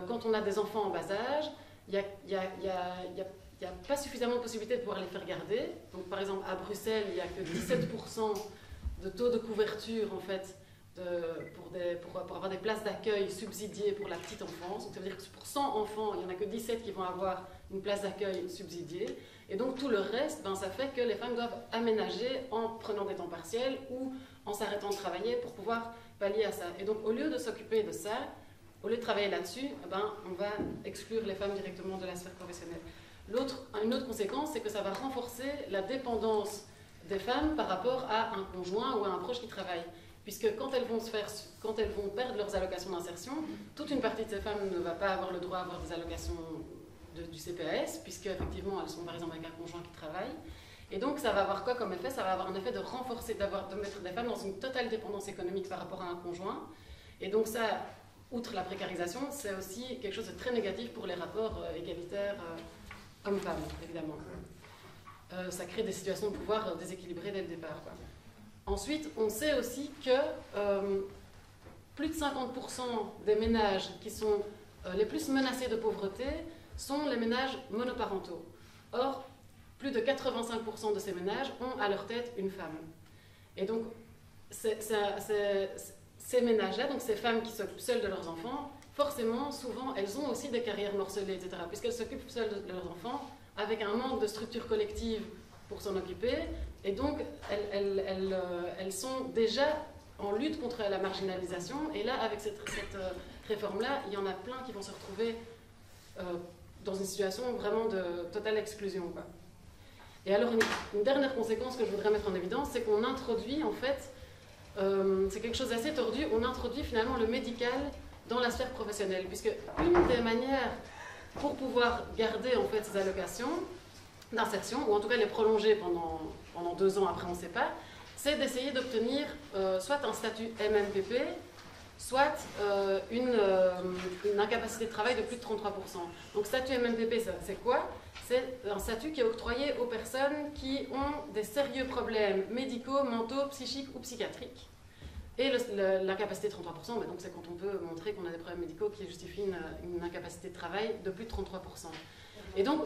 quand on a des enfants en bas âge, il n'y a pas suffisamment de possibilités de pouvoir les faire garder. Donc par exemple, à Bruxelles, il n'y a que 17% de taux de couverture, en fait, pour avoir des places d'accueil subsidiées pour la petite enfance. Donc ça veut dire que pour 100 enfants, il n'y en a que 17 qui vont avoir une place d'accueil subsidiée. Et donc tout le reste, ça fait que les femmes doivent aménager en prenant des temps partiels ou en s'arrêtant de travailler pour pouvoir pallier à ça. Et donc au lieu de s'occuper de ça, au lieu de travailler là-dessus, on va exclure les femmes directement de la sphère professionnelle. Une autre conséquence, c'est que ça va renforcer la dépendance des femmes par rapport à un conjoint ou à un proche qui travaille. Puisque quand elles vont perdre leurs allocations d'insertion, toute une partie de ces femmes ne va pas avoir le droit à avoir des allocations du CPAS, puisque effectivement elles sont par exemple avec un conjoint qui travaille. Et donc ça va avoir quoi comme effet? Ça va avoir un effet de renforcer, de mettre des femmes dans une totale dépendance économique par rapport à un conjoint. Et donc ça, outre la précarisation, c'est aussi quelque chose de très négatif pour les rapports égalitaires hommes-femmes, évidemment. Ça crée des situations de pouvoir déséquilibrées dès le départ, quoi. Ensuite, on sait aussi que plus de 50% des ménages qui sont les plus menacés de pauvreté sont les ménages monoparentaux. Or, plus de 85% de ces ménages ont à leur tête une femme. Et donc, ces ménages-là, donc ces femmes qui s'occupent seules de leurs enfants, forcément, souvent, elles ont aussi des carrières morcelées, etc., puisqu'elles s'occupent seules de leurs enfants, avec un manque de structure collective pour s'en occuper, et donc elles sont déjà en lutte contre la marginalisation, et là, avec cette réforme-là, il y en a plein qui vont se retrouver dans une situation vraiment de totale exclusion, quoi. Et alors, une dernière conséquence que je voudrais mettre en évidence, c'est qu'on introduit, en fait, c'est quelque chose d'assez tordu, on introduit finalement le médical dans la sphère professionnelle, puisque une des manières pour pouvoir garder en fait ces allocations d'insertion, ou en tout cas les prolonger pendant 2 ans, après on ne sait pas, c'est d'essayer d'obtenir soit un statut MMPP, soit une incapacité de travail de plus de 33%. Donc statut MMPP, c'est quoi? C'est un statut qui est octroyé aux personnes qui ont des sérieux problèmes médicaux, mentaux, psychiques ou psychiatriques. Et l'incapacité de 33%, mais donc c'est quand on peut montrer qu'on a des problèmes médicaux qui justifient une incapacité de travail de plus de 33%. Et donc,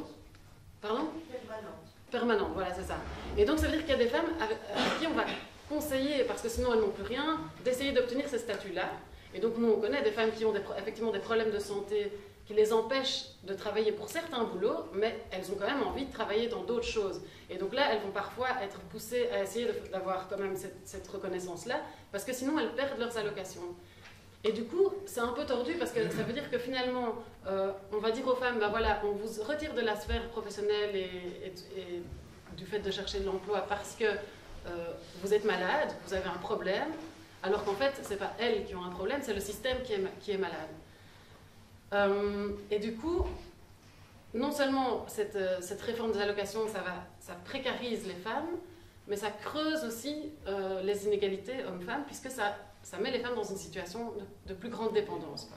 pardon? Permanente, voilà, c'est ça. Et donc ça veut dire qu'il y a des femmes à qui on va conseiller, parce que sinon elles n'ont plus rien, d'essayer d'obtenir ce statut-là. Et donc nous on connaît des femmes qui ont effectivement des problèmes de santé qui les empêchent de travailler pour certains boulots, mais elles ont quand même envie de travailler dans d'autres choses. Et donc là, elles vont parfois être poussées à essayer d'avoir quand même cette reconnaissance-là, parce que sinon elles perdent leurs allocations. Et du coup, c'est un peu tordu, parce que ça veut dire que finalement, on va dire aux femmes, ben voilà, on vous retire de la sphère professionnelle et du fait de chercher de l'emploi parce que vous êtes malade, vous avez un problème, alors qu'en fait, ce n'est pas elles qui ont un problème, c'est le système qui est malade. Et du coup, non seulement cette réforme des allocations, ça précarise les femmes, mais ça creuse aussi les inégalités hommes-femmes, puisque ça met les femmes dans une situation de plus grande dépendance, quoi.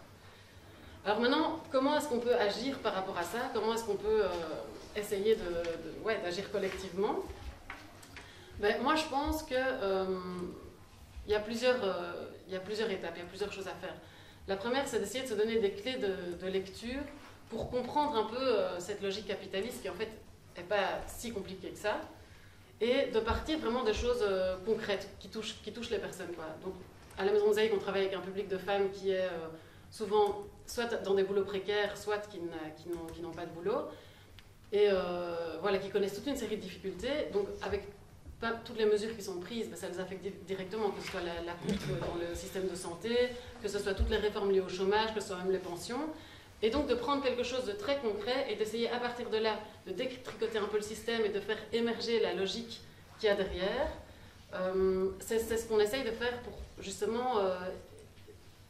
Alors maintenant, comment est-ce qu'on peut agir par rapport à ça? Comment est-ce qu'on peut essayer d'agir collectivement? Moi, je pense qu'il y a plusieurs étapes, il y a plusieurs choses à faire. La première, c'est d'essayer de se donner des clés de lecture pour comprendre un peu cette logique capitaliste qui, en fait, n'est pas si compliquée que ça, et de partir vraiment des choses concrètes qui touchent les personnes, quoi. Donc, à la Maison Mosaïque, on travaille avec un public de femmes qui est souvent soit dans des boulots précaires, soit qui n'ont pas de boulot, et voilà, qui connaissent toute une série de difficultés. Donc, avec toutes les mesures qui sont prises, ça les affecte directement, que ce soit la coupe dans le système de santé, que ce soit toutes les réformes liées au chômage, que ce soit même les pensions. Et donc de prendre quelque chose de très concret et d'essayer à partir de là de détricoter un peu le système et de faire émerger la logique qu'il y a derrière. C'est ce qu'on essaye de faire pour justement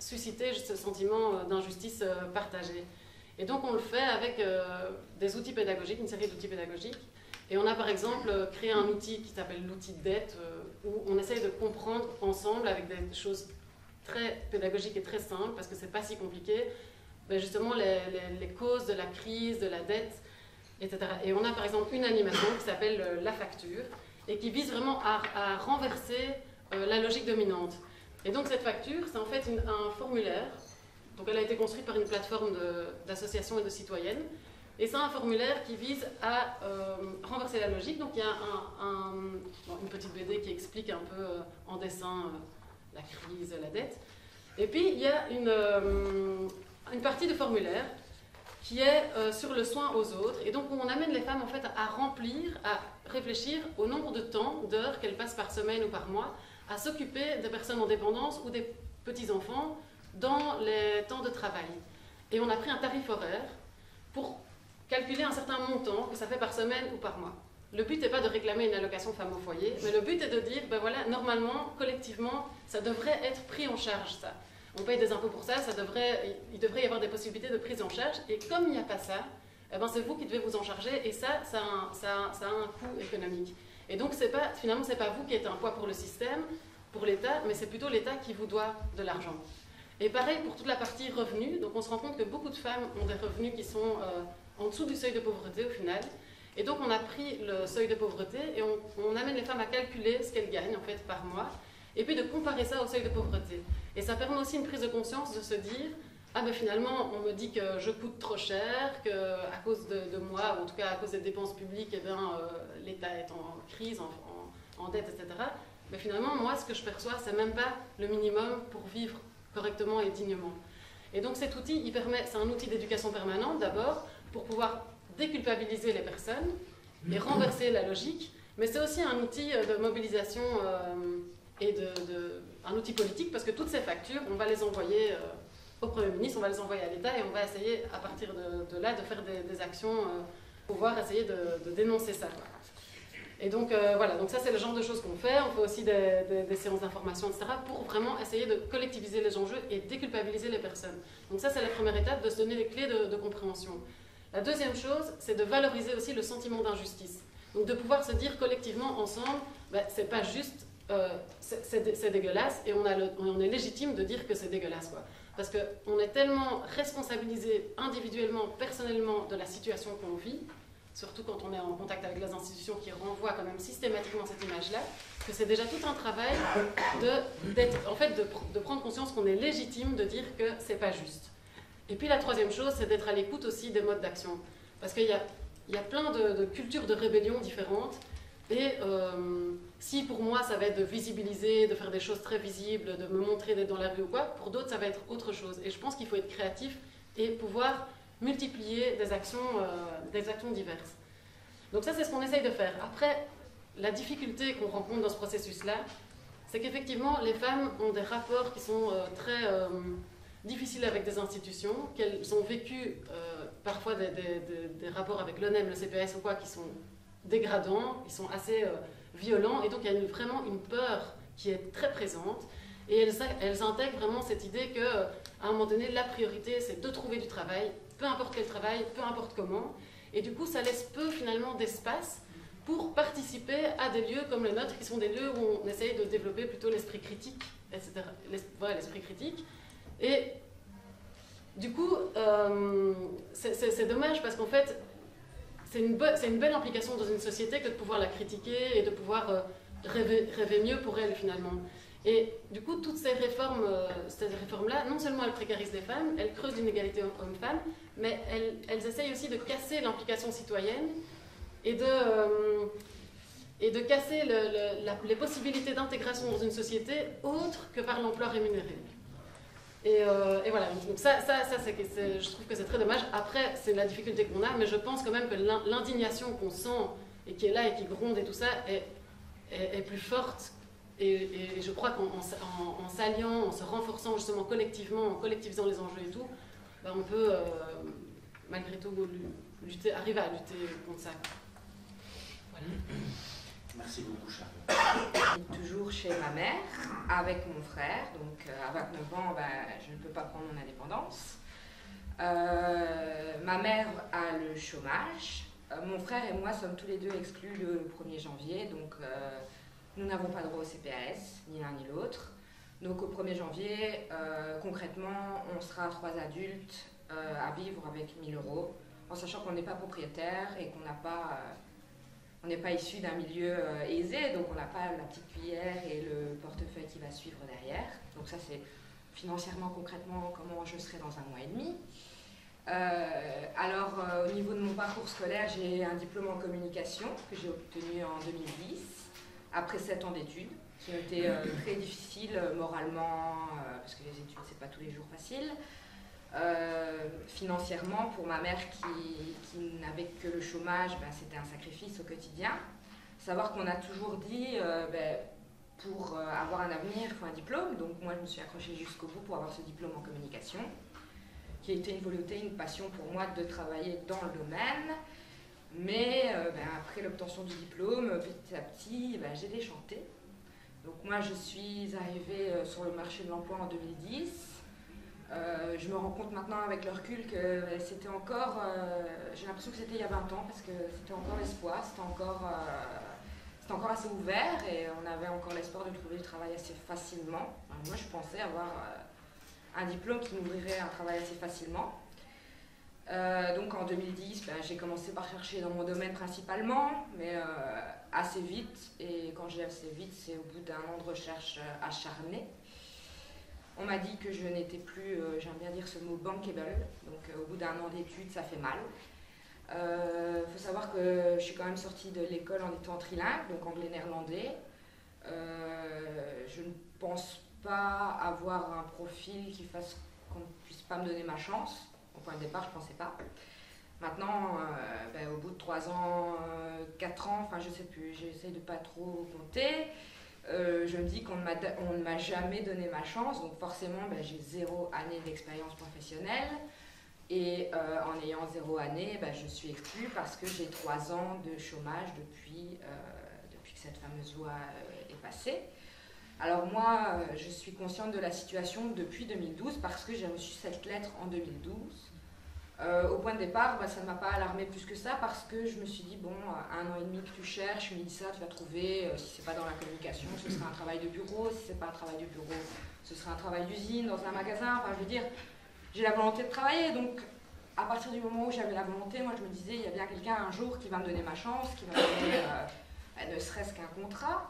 susciter ce sentiment d'injustice partagée. Et donc on le fait avec des outils pédagogiques, une série d'outils pédagogiques. Et on a par exemple créé un outil qui s'appelle l'outil de dette, où on essaye de comprendre ensemble avec des choses très pédagogiques et très simples, parce que c'est pas si compliqué, mais justement les causes de la crise, de la dette, etc. Et on a par exemple une animation qui s'appelle la facture, et qui vise vraiment à renverser la logique dominante. Et donc cette facture, c'est en fait un formulaire. Donc elle a été construite par une plateforme d'associations et de citoyennes. Et c'est un formulaire qui vise à renverser la logique. Donc il y a une petite BD qui explique un peu en dessin la crise, la dette. Et puis il y a une partie du formulaire qui est sur le soin aux autres. Et donc on amène les femmes en fait à remplir, à réfléchir au nombre de temps, d'heures qu'elles passent par semaine ou par mois, à s'occuper des personnes en dépendance ou des petits-enfants dans les temps de travail. Et on a pris un tarif horaire pour calculer un certain montant que ça fait par semaine ou par mois. Le but n'est pas de réclamer une allocation femme au foyer, mais le but est de dire, ben voilà, normalement, collectivement, ça devrait être pris en charge, ça. On paye des impôts pour ça, il devrait y avoir des possibilités de prise en charge, et comme il n'y a pas ça, eh ben c'est vous qui devez vous en charger, et ça a un coût économique. Et donc, finalement, ce n'est pas vous qui êtes un poids pour le système, pour l'État, mais c'est plutôt l'État qui vous doit de l'argent. Et pareil pour toute la partie revenus, donc on se rend compte que beaucoup de femmes ont des revenus qui sont en dessous du seuil de pauvreté au final. Et donc on a pris le seuil de pauvreté et on amène les femmes à calculer ce qu'elles gagnent en fait par mois, et puis de comparer ça au seuil de pauvreté. Et ça permet aussi une prise de conscience de se dire, ah ben finalement on me dit que je coûte trop cher, qu'à cause de moi, ou en tout cas à cause des dépenses publiques, eh bien, l'État est en crise, en dette, etc. Mais finalement moi ce que je perçois c'est même pas le minimum pour vivre correctement et dignement. Et donc cet outil, c'est un outil d'éducation permanente d'abord, pour pouvoir déculpabiliser les personnes et renverser la logique, mais c'est aussi un outil de mobilisation et un outil politique, parce que toutes ces factures, on va les envoyer au Premier ministre, on va les envoyer à l'État, et on va essayer à partir de là de faire des actions pour pouvoir essayer de dénoncer ça. Et donc voilà, donc ça c'est le genre de choses qu'on fait. On fait aussi des séances d'information, etc. pour vraiment essayer de collectiviser les enjeux et déculpabiliser les personnes. Donc ça c'est la première étape, de se donner les clés de compréhension. La deuxième chose, c'est de valoriser aussi le sentiment d'injustice. Donc de pouvoir se dire collectivement, ensemble, ben, c'est pas juste, c'est dégueulasse, et on est légitime de dire que c'est dégueulasse, quoi. Parce qu'on est tellement responsabilisé individuellement, personnellement de la situation qu'on vit, surtout quand on est en contact avec les institutions qui renvoient quand même systématiquement cette image-là, que c'est déjà tout un travail de prendre conscience qu'on est légitime de dire que c'est pas juste. Et puis la troisième chose, c'est d'être à l'écoute aussi des modes d'action. Parce qu'il y a plein de cultures de rébellion différentes, et si pour moi ça va être de visibiliser, de faire des choses très visibles, de me montrer, d'être dans la rue ou quoi, pour d'autres ça va être autre chose. Et je pense qu'il faut être créatif et pouvoir multiplier des actions diverses. Donc ça, c'est ce qu'on essaye de faire. Après, la difficulté qu'on rencontre dans ce processus-là, c'est qu'effectivement, les femmes ont des rapports qui sont très difficiles avec des institutions, qu'elles ont vécu parfois des rapports avec l'ONEM, le CPS ou quoi, qui sont dégradants, qui sont assez violents, et donc il y a vraiment une peur qui est très présente. Et elles intègrent vraiment cette idée qu'à un moment donné, la priorité, c'est de trouver du travail, peu importe quel travail, peu importe comment. Et du coup, ça laisse peu finalement d'espace pour participer à des lieux comme le nôtre, qui sont des lieux où on essaye de développer plutôt l'esprit critique, etc. Voilà, l'esprit critique. Et du coup, c'est dommage parce qu'en fait, c'est une belle implication dans une société que de pouvoir la critiquer et de pouvoir rêver mieux pour elle finalement. Et du coup, toutes ces réformes-là, non seulement elles précarisent les femmes, elles creusent l'inégalité homme-femme, mais elles essayent aussi de casser l'implication citoyenne et de casser les possibilités d'intégration dans une société autre que par l'emploi rémunéré. Et voilà, donc ça je trouve que c'est très dommage. Après, c'est la difficulté qu'on a, mais je pense quand même que l'indignation qu'on sent et qui est là et qui gronde et tout ça est plus forte. Et je crois qu'en s'alliant, en se renforçant justement collectivement, en collectivisant les enjeux et tout, ben on peut malgré tout arriver à lutter contre ça. Voilà. Merci beaucoup, Charlotte. Je suis toujours chez ma mère avec mon frère, donc à 29 ans, je ne peux pas prendre mon indépendance. Ma mère a le chômage. Mon frère et moi sommes tous les deux exclus le 1er janvier, donc nous n'avons pas droit au CPAS, ni l'un ni l'autre. Donc au 1er janvier, concrètement, on sera 3 adultes à vivre avec 1 000 €, en sachant qu'on n'est pas propriétaire et qu'on n'a pas... on n'est pas issu d'un milieu aisé, donc on n'a pas la petite cuillère et le portefeuille qui va suivre derrière. Donc ça, c'est financièrement, concrètement, comment je serai dans 1 mois et demi. Au niveau de mon parcours scolaire, j'ai un diplôme en communication que j'ai obtenu en 2010, après 7 ans d'études, qui ont été très difficiles moralement, parce que les études, c'est pas tous les jours facile. Financièrement, pour ma mère qui n'avait que le chômage, c'était un sacrifice au quotidien. Savoir qu'on a toujours dit, pour avoir un avenir, il faut un diplôme. Donc moi, je me suis accrochée jusqu'au bout pour avoir ce diplôme en communication, qui a été une volonté, une passion pour moi de travailler dans le domaine. Mais après l'obtention du diplôme, petit à petit, j'ai déchanté. Donc moi, je suis arrivée sur le marché de l'emploi en 2010. Je me rends compte maintenant avec le recul que c'était encore, j'ai l'impression que c'était il y a 20 ans, parce que c'était encore l'espoir, c'était encore assez ouvert et on avait encore l'espoir de trouver du travail assez facilement. Moi, je pensais avoir un diplôme qui m'ouvrirait un travail assez facilement. Donc en 2010, j'ai commencé par chercher dans mon domaine principalement, mais assez vite, et quand je dis assez vite, c'est au bout d'1 an de recherche acharnée. On m'a dit que je n'étais plus, j'aime bien dire ce mot, bankable, donc au bout d'1 an d'études, ça fait mal. Faut savoir que je suis quand même sortie de l'école en étant trilingue, donc anglais-néerlandais. Je ne pense pas avoir un profil qui fasse qu'on ne puisse pas me donner ma chance. Au point de départ, je ne pensais pas. Maintenant, au bout de 3 ans, 4 ans, je ne sais plus, j'essaie de ne pas trop compter. Je me dis qu'on ne m'a jamais donné ma chance, donc forcément j'ai 0 année d'expérience professionnelle et en ayant 0 année, je suis exclue parce que j'ai 3 ans de chômage depuis que cette fameuse loi est passée. Alors moi, je suis consciente de la situation depuis 2012 parce que j'ai reçu cette lettre en 2012. Au point de départ, ça ne m'a pas alarmée plus que ça parce que je me suis dit, 1 an et demi que tu cherches, Mélissa, tu vas trouver, si c'est pas dans la communication, ce sera un travail de bureau, si c'est pas un travail de bureau, ce sera un travail d'usine, dans un magasin, je veux dire, j'ai la volonté de travailler, donc à partir du moment où j'avais la volonté, moi je me disais, il y a bien quelqu'un un jour qui va me donner ma chance, qui va me donner ne serait-ce qu'un contrat.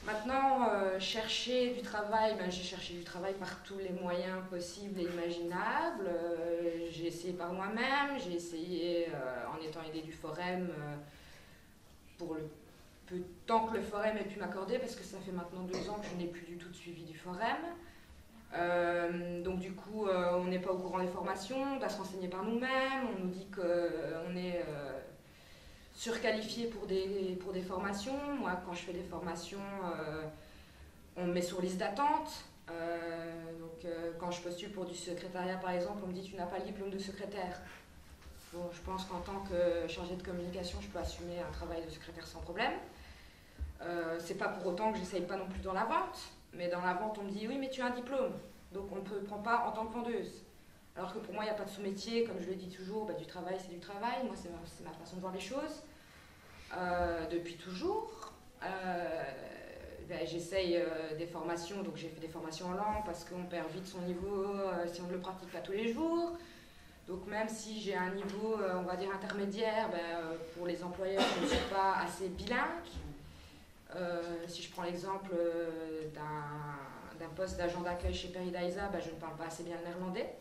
Maintenant, chercher du travail, j'ai cherché du travail par tous les moyens possibles et imaginables. J'ai essayé par moi-même, j'ai essayé en étant aidée du Forum pour le peu de temps que le Forum ait pu m'accorder, parce que ça fait maintenant 2 ans que je n'ai plus du tout de suivi du Forum. Donc du coup, on n'est pas au courant des formations, on doit se renseigner par nous-mêmes, on nous dit qu'on est... surqualifié pour des formations. Moi, quand je fais des formations, on me met sur liste d'attente. Quand je postule pour du secrétariat, par exemple, on me dit « tu n'as pas le diplôme de secrétaire ». Bon, je pense qu'en tant que chargée de communication, je peux assumer un travail de secrétaire sans problème. C'est pas pour autant que j'essaye pas non plus dans la vente, mais dans la vente, on me dit « oui, mais tu as un diplôme, donc on ne te prend pas en tant que vendeuse ». Alors que pour moi, il n'y a pas de sous-métier, comme je le dis toujours, du travail, c'est du travail. Moi, c'est ma façon de voir les choses. Depuis toujours. J'essaye des formations, donc j'ai fait des formations en langue parce qu'on perd vite son niveau si on ne le pratique pas tous les jours. Donc même si j'ai un niveau, on va dire, intermédiaire, pour les employeurs, je ne suis pas assez bilingue. Si je prends l'exemple d'un poste d'agent d'accueil chez Peridaisa, je ne parle pas assez bien le néerlandais.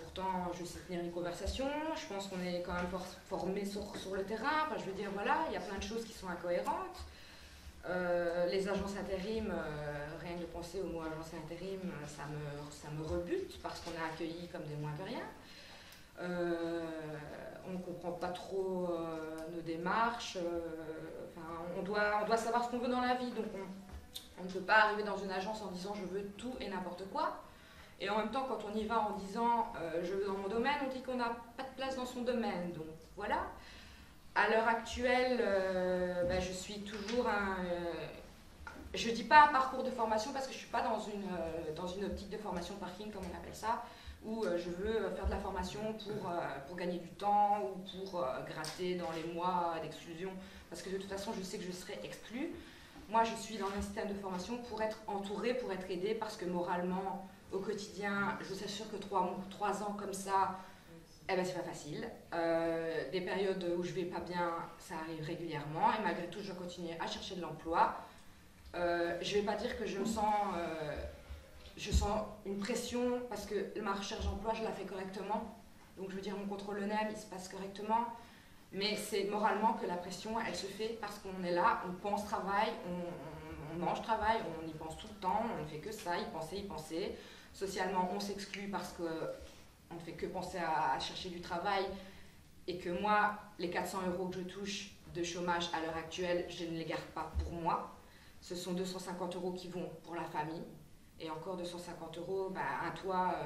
Pourtant, je sais tenir une conversation. Je pense qu'on est quand même formé sur le terrain. Je veux dire, voilà, il y a plein de choses qui sont incohérentes. Les agences intérim, rien que de penser au mot agence intérim, ça me rebute parce qu'on est accueillis comme des moins que rien. On ne comprend pas trop nos démarches. On doit savoir ce qu'on veut dans la vie. Donc on ne peut pas arriver dans une agence en disant je veux tout et n'importe quoi. Et en même temps, quand on y va en disant je veux dans mon domaine, on dit qu'on n'a pas de place dans son domaine. Donc voilà. À l'heure actuelle, je suis toujours je ne dis pas un parcours de formation parce que je ne suis pas dans une optique de formation parking, comme on appelle ça, où je veux faire de la formation pour gagner du temps ou pour gratter dans les mois d'exclusion, parce que de toute façon, je sais que je serai exclue. Moi, je suis dans un système de formation pour être entourée, pour être aidée, parce que moralement, au quotidien, je vous assure que 3 ans comme ça, c'est pas facile. Des périodes où je vais pas bien, ça arrive régulièrement, et malgré tout, je continue à chercher de l'emploi. Je vais pas dire que je sens une pression, parce que ma recherche d'emploi, je la fais correctement. Donc, je veux dire, mon contrôle NEM, il se passe correctement. Mais c'est moralement que la pression, elle se fait parce qu'on est là, on pense travail, on mange travail, on y pense tout le temps, on ne fait que ça, y penser. Socialement, on s'exclut parce qu'on ne fait que penser à chercher du travail, et que moi, les 400 € que je touche de chômage à l'heure actuelle, je ne les garde pas pour moi. Ce sont 250 € qui vont pour la famille, et encore 250 €, un toit,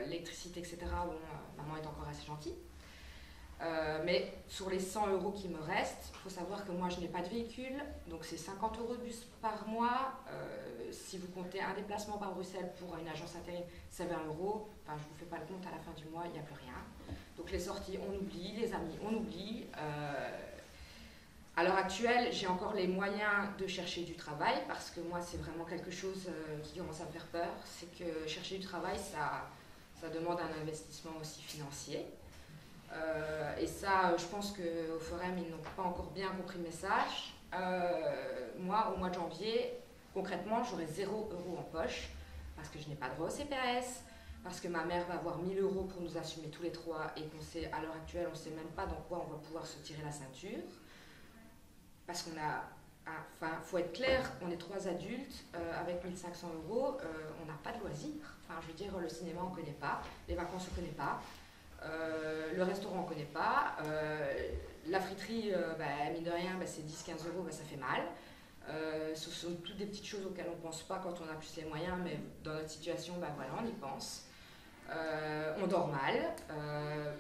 l'électricité, etc. Bon, maman est encore assez gentille. Mais sur les 100 € qui me restent, il faut savoir que moi je n'ai pas de véhicule, donc c'est 50 € de bus par mois. Si vous comptez un déplacement par Bruxelles pour une agence intérim, c'est 20 €. Enfin, je ne vous fais pas le compte, à la fin du mois, il n'y a plus rien. Donc les sorties, on oublie, les amis, on oublie. À l'heure actuelle, j'ai encore les moyens de chercher du travail, parce que moi c'est vraiment quelque chose qui commence à me faire peur. C'est que chercher du travail, ça demande un investissement aussi financier. Et ça, je pense qu'au Forum, ils n'ont pas encore bien compris le message. Moi, au mois de janvier, concrètement, j'aurai 0 € en poche, parce que je n'ai pas droit au CPS, parce que ma mère va avoir 1 000 € pour nous assumer tous les 3, et qu'on sait, à l'heure actuelle, on ne sait même pas dans quoi on va pouvoir se tirer la ceinture. Parce qu'on a, faut être clair, on est 3 adultes, avec 1 500 €, on n'a pas de loisirs. Enfin, je veux dire, le cinéma, on ne connaît pas, les vacances, on ne connaît pas. Le restaurant on ne connaît pas, la friterie, mine de rien, c'est 10-15 €, ça fait mal. Ce sont toutes des petites choses auxquelles on ne pense pas quand on a plus les moyens, mais dans notre situation, voilà, on y pense. On dort mal,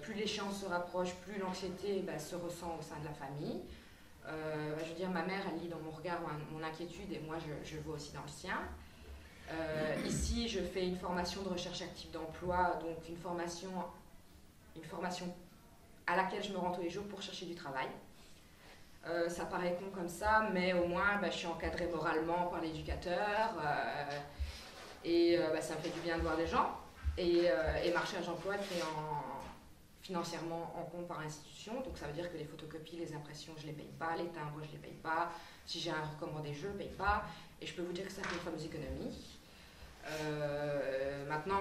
plus l'échéance se rapproche, plus l'anxiété se ressent au sein de la famille. Je veux dire, ma mère, elle lit dans mon regard mon inquiétude, et moi je vois aussi dans le sien. Ici, je fais une formation de recherche active d'emploi, donc une formation à laquelle je me rends tous les jours pour chercher du travail. Ça paraît con comme ça, mais au moins je suis encadrée moralement par l'éducateur, et ça me fait du bien de voir les gens. Et ma recherche d'emploi est prise financièrement en compte par l'institution, donc ça veut dire que les photocopies, les impressions, je ne les paye pas, les timbres, je ne les paye pas, si j'ai un recommandé, je ne le paye pas, et je peux vous dire que ça fait une fameuse économie. Maintenant,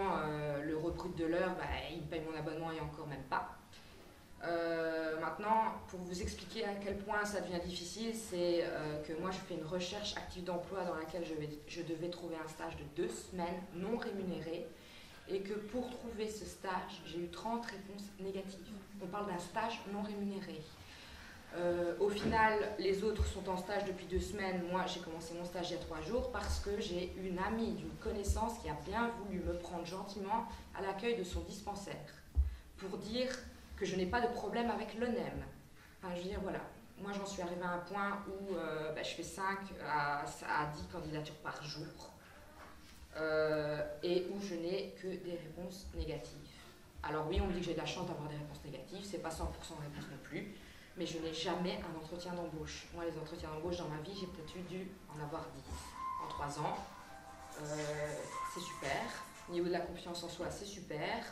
le recrute de l'heure, il me paye mon abonnement et encore même pas. Maintenant, pour vous expliquer à quel point ça devient difficile, c'est que moi je fais une recherche active d'emploi dans laquelle je devais trouver un stage de 2 semaines non rémunéré, et que pour trouver ce stage, j'ai eu 30 réponses négatives. On parle d'un stage non rémunéré. Au final, les autres sont en stage depuis 2 semaines. Moi, j'ai commencé mon stage il y a 3 jours parce que j'ai une amie d'une connaissance qui a bien voulu me prendre gentiment à l'accueil de son dispensaire pour dire que je n'ai pas de problème avec l'ONEM. Enfin, je veux dire, voilà. Moi, j'en suis arrivée à un point où je fais 5 à 10 candidatures par jour, et où je n'ai que des réponses négatives. Alors oui, on me dit que j'ai de la chance d'avoir des réponses négatives, c'est pas 100% de réponses non plus, mais je n'ai jamais un entretien d'embauche. Moi, les entretiens d'embauche dans ma vie, j'ai peut-être dû en avoir 10 en 3 ans. C'est super. Au niveau de la confiance en soi, c'est super.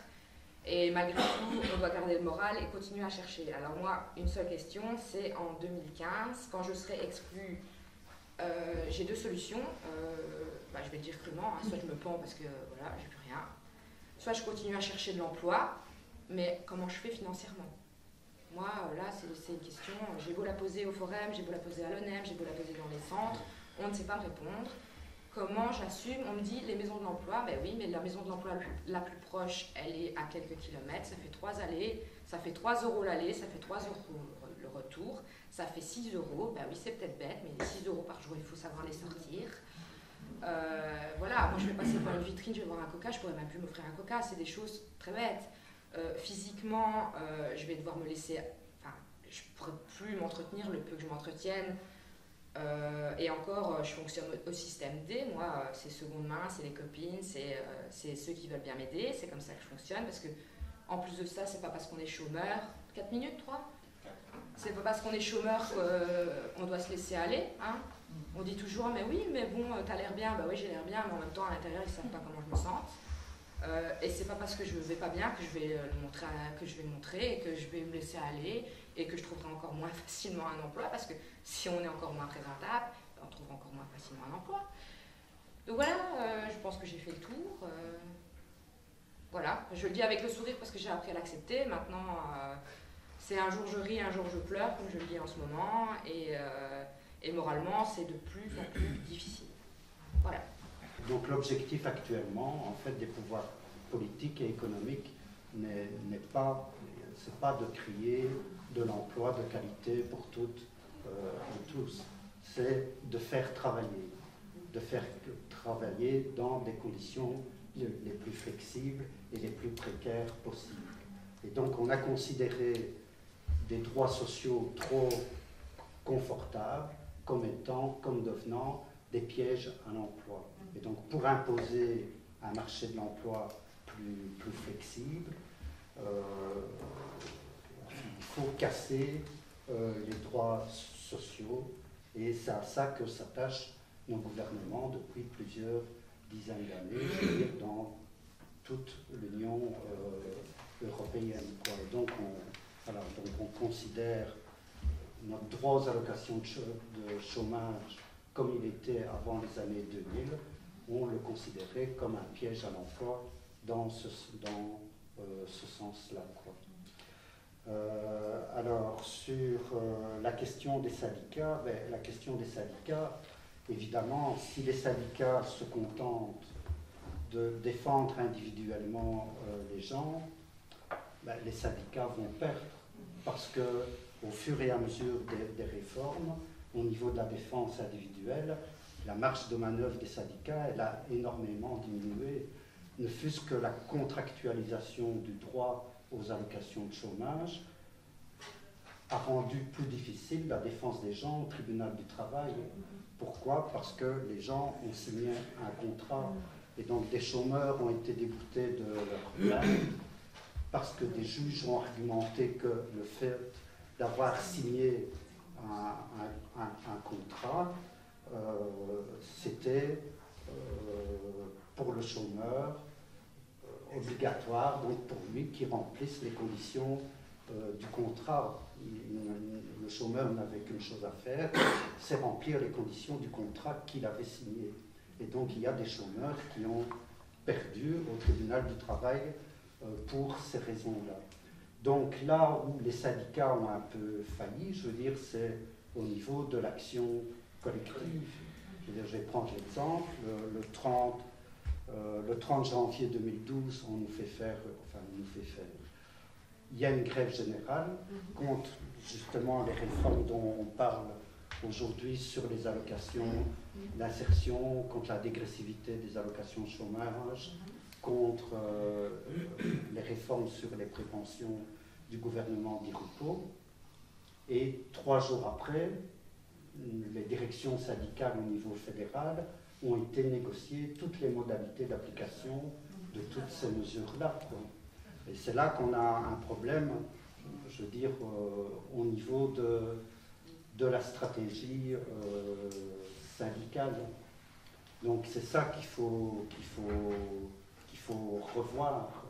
Et malgré tout, on doit garder le moral et continuer à chercher. Alors moi, une seule question, c'est en 2015, quand je serai exclue, j'ai 2 solutions. Je vais le dire crûment, soit je me pends parce que voilà, j'ai plus rien, soit je continue à chercher de l'emploi, mais comment je fais financièrement? Moi, là, c'est une question, j'ai beau la poser au Forum, j'ai beau la poser à l'ONEM, j'ai beau la poser dans les centres, on ne sait pas me répondre. Comment j'assume? On me dit les maisons de l'emploi, oui, mais la maison de l'emploi la plus proche, elle est à quelques kilomètres, ça fait 3 allées, ça fait 3 € l'aller, ça fait 3 € le retour, ça fait 6 €, oui, c'est peut-être bête, mais 6 € par jour, il faut savoir les sortir. Voilà, moi je vais passer devant une vitrine, je vais voir un coca, je pourrais même plus m'offrir un coca, c'est des choses très bêtes. Physiquement, je vais devoir me laisser, je ne pourrais plus m'entretenir le peu que je m'entretienne. Et encore, je fonctionne au système D. Moi, c'est seconde main, c'est les copines, c'est ceux qui veulent bien m'aider. C'est comme ça que je fonctionne. Parce que, en plus de ça, c'est pas parce qu'on est chômeur. 4 minutes, 3 ? C'est pas parce qu'on est chômeur qu'on doit se laisser aller. Hein. On dit toujours, mais oui, mais bon, t'as l'air bien. Bah oui, j'ai l'air bien, mais en même temps, à l'intérieur, ils savent pas comment je me sens. Et c'est pas parce que je vais pas bien que je vais le montrer et que je vais me laisser aller et que je trouverai encore moins facilement un emploi, parce que si on est encore moins présentable, on trouvera encore moins facilement un emploi. Donc voilà, je pense que j'ai fait le tour. Voilà, je le dis avec le sourire parce que j'ai appris à l'accepter. Maintenant, c'est un jour je ris, un jour je pleure, comme je le dis en ce moment, et moralement, c'est de plus en plus difficile. Voilà. Donc l'objectif actuellement, en fait, des pouvoirs politiques et économiques n'est pas de créer de l'emploi de qualité pour toutes et tous. C'est de faire travailler dans des conditions les plus flexibles et les plus précaires possibles. Et donc on a considéré des droits sociaux trop confortables comme devenant des pièges à l'emploi. Et donc, pour imposer un marché de l'emploi plus flexible, il faut casser les droits sociaux. Et c'est à ça que s'attachent nos gouvernements depuis plusieurs dizaines d'années, c'est-à-dire dans toute l'Union européenne. Et donc, on considère notre droit aux allocations de chômage comme il était avant les années 2000, on le considérait comme un piège à l'emploi dans ce sens-là. Alors, sur la question des syndicats, évidemment, si les syndicats se contentent de défendre individuellement les gens, les syndicats vont perdre, parce qu'au fur et à mesure des réformes, au niveau de la défense individuelle, la marge de manœuvre des syndicats, elle a énormément diminué, ne fût-ce que la contractualisation du droit aux allocations de chômage a rendu plus difficile la défense des gens au tribunal du travail. Pourquoi ? Parce que les gens ont signé un contrat et donc des chômeurs ont été déboutés de leur plainte parce que des juges ont argumenté que le fait d'avoir signé un contrat, c'était pour le chômeur obligatoire, donc pour lui qui remplisse les conditions du contrat. Le chômeur n'avait qu'une chose à faire, c'est remplir les conditions du contrat qu'il avait signé. Et donc il y a des chômeurs qui ont perdu au tribunal du travail pour ces raisons-là. Donc là où les syndicats ont un peu failli, je veux dire, c'est au niveau de l'action collective. Je vais prendre l'exemple, le 30 janvier 2012, on nous fait faire, il y a une grève générale contre justement les réformes dont on parle aujourd'hui sur les allocations d'insertion, contre la dégressivité des allocations de chômage, contre les réformes sur les prépensions du gouvernement d'Irupo. Et 3 jours après, les directions syndicales au niveau fédéral ont été négociées toutes les modalités d'application de toutes ces mesures-là. Et c'est là qu'on a un problème, je veux dire, au niveau de la stratégie syndicale. Donc c'est ça qu'il faut revoir.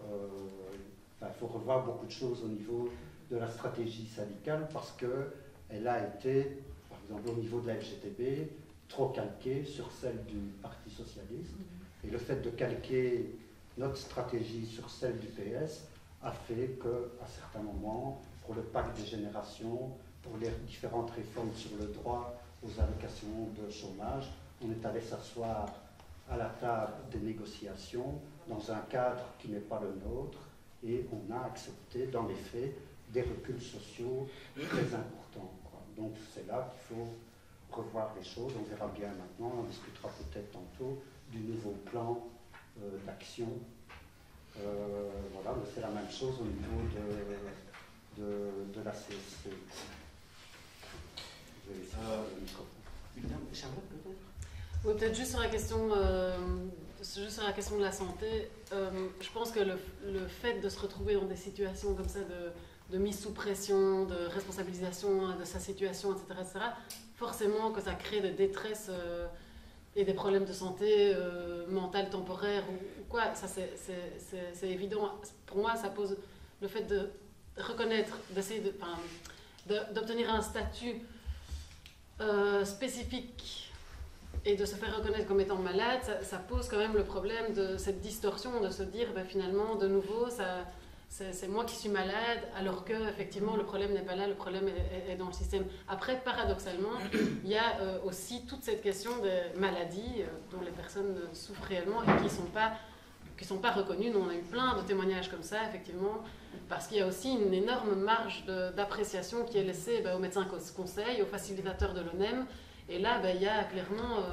Il faut revoir beaucoup de choses au niveau de la stratégie syndicale parce qu'elle a été, par exemple au niveau de la FGTB, trop calquée sur celle du Parti socialiste. Et le fait de calquer notre stratégie sur celle du PS a fait qu'à certains moments, pour le pacte des générations, pour les différentes réformes sur le droit aux allocations de chômage, on est allé s'asseoir à la table des négociations dans un cadre qui n'est pas le nôtre et on a accepté dans les faits des reculs sociaux très importants. Donc c'est là qu'il faut revoir les choses, on verra bien maintenant, on discutera peut-être tantôt du nouveau plan d'action. Voilà, mais c'est la même chose au niveau de la CSC. Je vais essayer de le micro. Charlotte, peut-être? Oui, peut-être juste sur la question de la santé, je pense que le fait de se retrouver dans des situations comme ça de mise sous pression, de responsabilisation de sa situation, etc., forcément que ça crée des détresses et des problèmes de santé mentale temporaire ou quoi, ça c'est évident. Pour moi, ça pose le fait de reconnaître, d'essayer d'obtenir un statut spécifique et de se faire reconnaître comme étant malade, ça pose quand même le problème de cette distorsion, de se dire finalement, de nouveau, c'est moi qui suis malade, alors que effectivement le problème n'est pas là, le problème est dans le système. Après, paradoxalement, il y a aussi toute cette question des maladies dont les personnes souffrent réellement et qui sont pas reconnues. Nous, on a eu plein de témoignages comme ça, effectivement, parce qu'il y a aussi une énorme marge d'appréciation qui est laissée aux médecins conseils, aux facilitateurs de l'ONEM. Et là, il y a clairement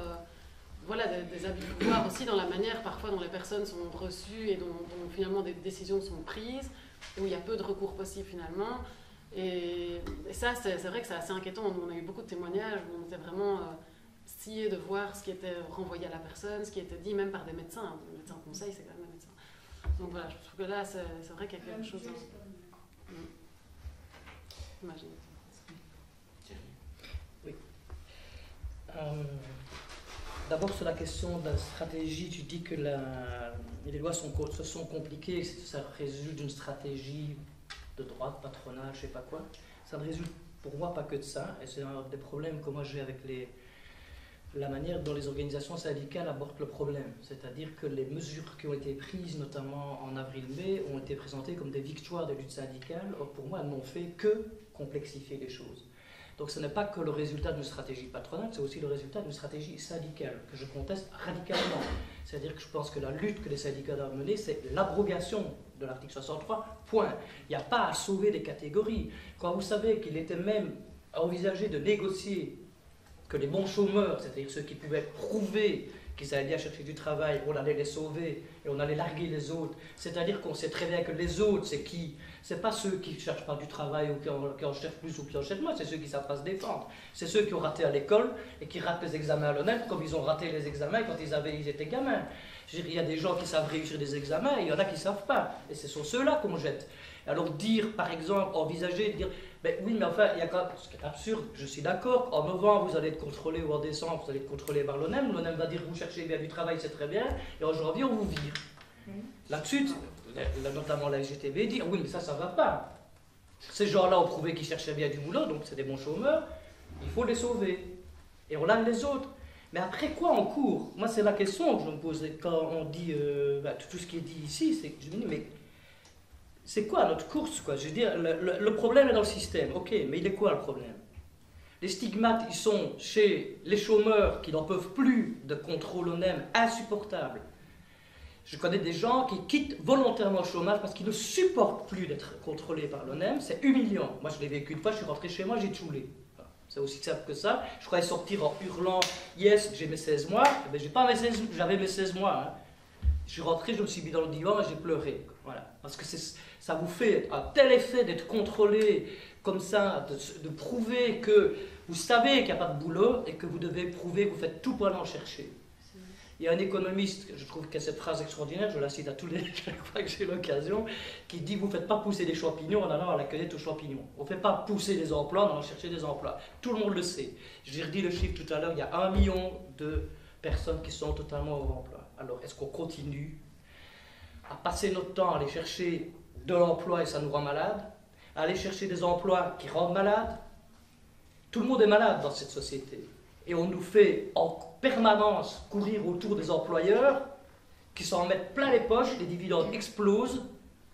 des abus de pouvoir aussi dans la manière parfois dont les personnes sont reçues et dont finalement des décisions sont prises, où il y a peu de recours possible finalement. Et ça, c'est vrai que c'est assez inquiétant. On a eu beaucoup de témoignages où on était vraiment sciés de voir ce qui était renvoyé à la personne, ce qui était dit même par des médecins. Les médecins conseils, c'est quand même des médecins. Donc voilà, je trouve que là, c'est vrai qu'il y a quelque chose... Imagine. Oui. D'abord, sur la question de la stratégie, tu dis que les lois se sont compliquées, ça résulte d'une stratégie de droite, patronale, je ne sais pas quoi. Ça ne résulte pour moi pas que de ça, et c'est un des problèmes que moi j'ai avec la manière dont les organisations syndicales abordent le problème. C'est-à-dire que les mesures qui ont été prises, notamment en avril-mai, ont été présentées comme des victoires de lutte syndicale. Or, pour moi, elles n'ont fait que complexifier les choses. Donc ce n'est pas que le résultat d'une stratégie patronale, c'est aussi le résultat d'une stratégie syndicale, que je conteste radicalement. C'est-à-dire que je pense que la lutte que les syndicats doivent mener, c'est l'abrogation de l'article 63, point. Il n'y a pas à sauver des catégories. Quand vous savez qu'il était même envisagé de négocier que les bons chômeurs, c'est-à-dire ceux qui pouvaient prouver qu'ils allaient bien chercher du travail, on allait les sauver et on allait larguer les autres. C'est-à-dire qu'on sait très bien que les autres, c'est qui? C'est pas ceux qui ne cherchent pas du travail ou qui en cherchent plus ou qui en cherchent moins, c'est ceux qui ne savent pas se défendre. C'est ceux qui ont raté à l'école et qui ratent les examens à l'ONEM comme ils ont raté les examens quand ils étaient gamins. Je veux dire, il y a des gens qui savent réussir des examens et il y en a qui ne savent pas. Et ce sont ceux-là qu'on jette. Alors dire, par exemple, envisager de dire, ben oui, mais enfin, il y a quand même, ce qui est absurde, je suis d'accord, en novembre, vous allez être contrôlé ou en décembre, vous allez être contrôlé par l'ONEM. L'ONEM va dire, vous cherchez bien du travail, c'est très bien, et en janvier, on vous vire. Là-dessus, notamment la SGTB dit, oui, mais ça ne va pas. Ces gens-là ont prouvé qu'ils cherchaient bien du boulot, donc c'est des bons chômeurs, il faut les sauver. Et on largue les autres. Mais après quoi en cours? Moi, c'est la question que je me pose quand on dit tout ce qui est dit ici, c'est que je me dis, mais c'est quoi notre course, quoi? Je veux dire, le problème est dans le système, ok, mais il est quoi le problème? Les stigmates, ils sont chez les chômeurs qui n'en peuvent plus de contrôle ONEM insupportable. Je connais des gens qui quittent volontairement le chômage parce qu'ils ne supportent plus d'être contrôlés par l'ONEM, c'est humiliant. Moi, je l'ai vécu une fois, je suis rentré chez moi, j'ai tchoulé. C'est aussi simple que ça. Je croyais sortir en hurlant « Yes, j'ai mes 16 mois ». Eh bien, j'avais mes 16 mois. Hein. Je suis rentré, je me suis mis dans le divan et j'ai pleuré. Voilà. Parce que ça vous fait un tel effet d'être contrôlé comme ça, de prouver que vous savez qu'il n'y a pas de boulot et que vous devez prouver que vous faites tout pour aller en chercher. Il y a un économiste, je trouve qu'il a cette phrase extraordinaire, je la cite à tous les fois que j'ai l'occasion, qui dit « Vous ne faites pas pousser des champignons en allant à la cueillette aux champignons. On ne fait pas pousser des emplois en allant chercher des emplois. » Tout le monde le sait. J'ai redit le chiffre tout à l'heure, il y a 1 million de personnes qui sont totalement hors emploi. Alors, est-ce qu'on continue à passer notre temps à aller chercher de l'emploi et ça nous rend malade, à aller chercher des emplois qui rendent malades? Tout le monde est malade dans cette société. Et on nous fait en permanence courir autour des employeurs qui s'en mettent plein les poches, les dividendes explosent,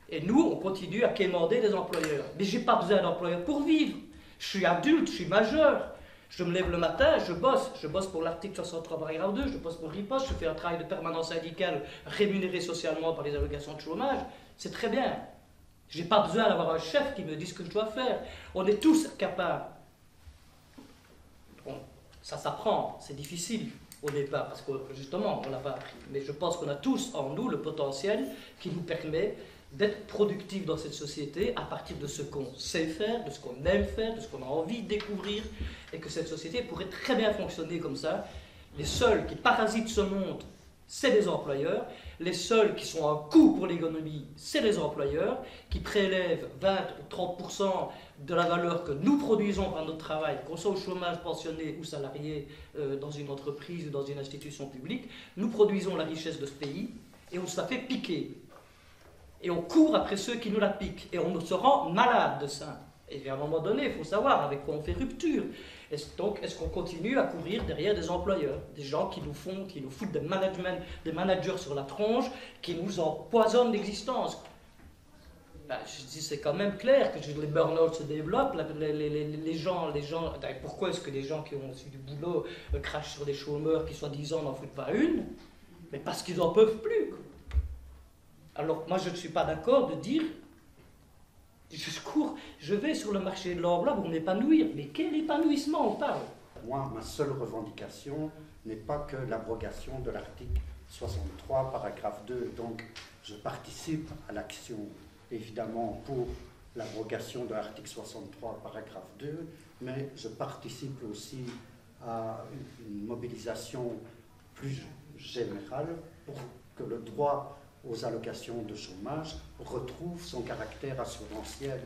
et nous, on continue à quémander des employeurs. Mais je n'ai pas besoin d'employeurs pour vivre. Je suis adulte, je suis majeur. Je me lève le matin, je bosse pour l'article 63 paragraphe 2, je bosse pour Riposte, je fais un travail de permanence syndicale rémunéré socialement par les allocations de chômage. C'est très bien. Je n'ai pas besoin d'avoir un chef qui me dise ce que je dois faire. On est tous capables. Bon, ça s'apprend, c'est difficile. au départ, parce que justement, on ne l'a pas appris. Mais je pense qu'on a tous en nous le potentiel qui nous permet d'être productifs dans cette société à partir de ce qu'on sait faire, de ce qu'on aime faire, de ce qu'on a envie de découvrir, et que cette société pourrait très bien fonctionner comme ça. Les seuls qui parasitent ce monde, c'est les employeurs. Les seuls qui sont un coût pour l'économie, c'est les employeurs, qui prélèvent 20 ou 30% de la valeur que nous produisons par notre travail, qu'on soit au chômage, pensionné ou salarié dans une entreprise ou dans une institution publique. Nous produisons la richesse de ce pays et on se la fait piquer. Et on court après ceux qui nous la piquent. Et on se rend malade de ça. Et à un moment donné, il faut savoir avec quoi on fait rupture. Est-ce qu'on continue à courir derrière des employeurs, des gens qui nous foutent des managers sur la tronche, qui nous empoisonnent l'existence? Ben, je dis, c'est quand même clair que les burn-out se développent. Les gens, pourquoi est-ce que les gens qui ont reçu du boulot crachent sur des chômeurs qui soi-disant n'en foutent pas une? Mais parce qu'ils n'en peuvent plus, quoi. Alors moi je ne suis pas d'accord de dire je vais sur le marché de l'emploi pour m'épanouir. Mais quel épanouissement on parle? Moi, ma seule revendication n'est pas que l'abrogation de l'article 63, paragraphe 2. Donc, je participe à l'action, évidemment, pour l'abrogation de l'article 63, paragraphe 2, mais je participe aussi à une mobilisation plus générale pour que le droit aux allocations de chômage retrouve son caractère assurantiel.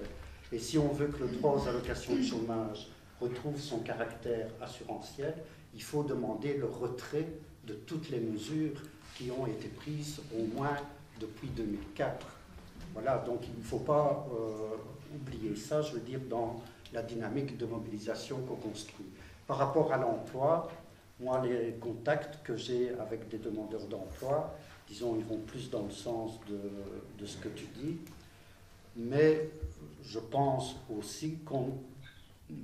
Et si on veut que le droit aux allocations de chômage retrouve son caractère assurantiel, il faut demander le retrait de toutes les mesures qui ont été prises au moins depuis 2004. Voilà, donc il ne faut pas oublier ça, je veux dire, dans la dynamique de mobilisation qu'on construit. Par rapport à l'emploi, moi, les contacts que j'ai avec des demandeurs d'emploi, disons, ils vont plus dans le sens de ce que tu dis, mais je pense aussi qu'on ne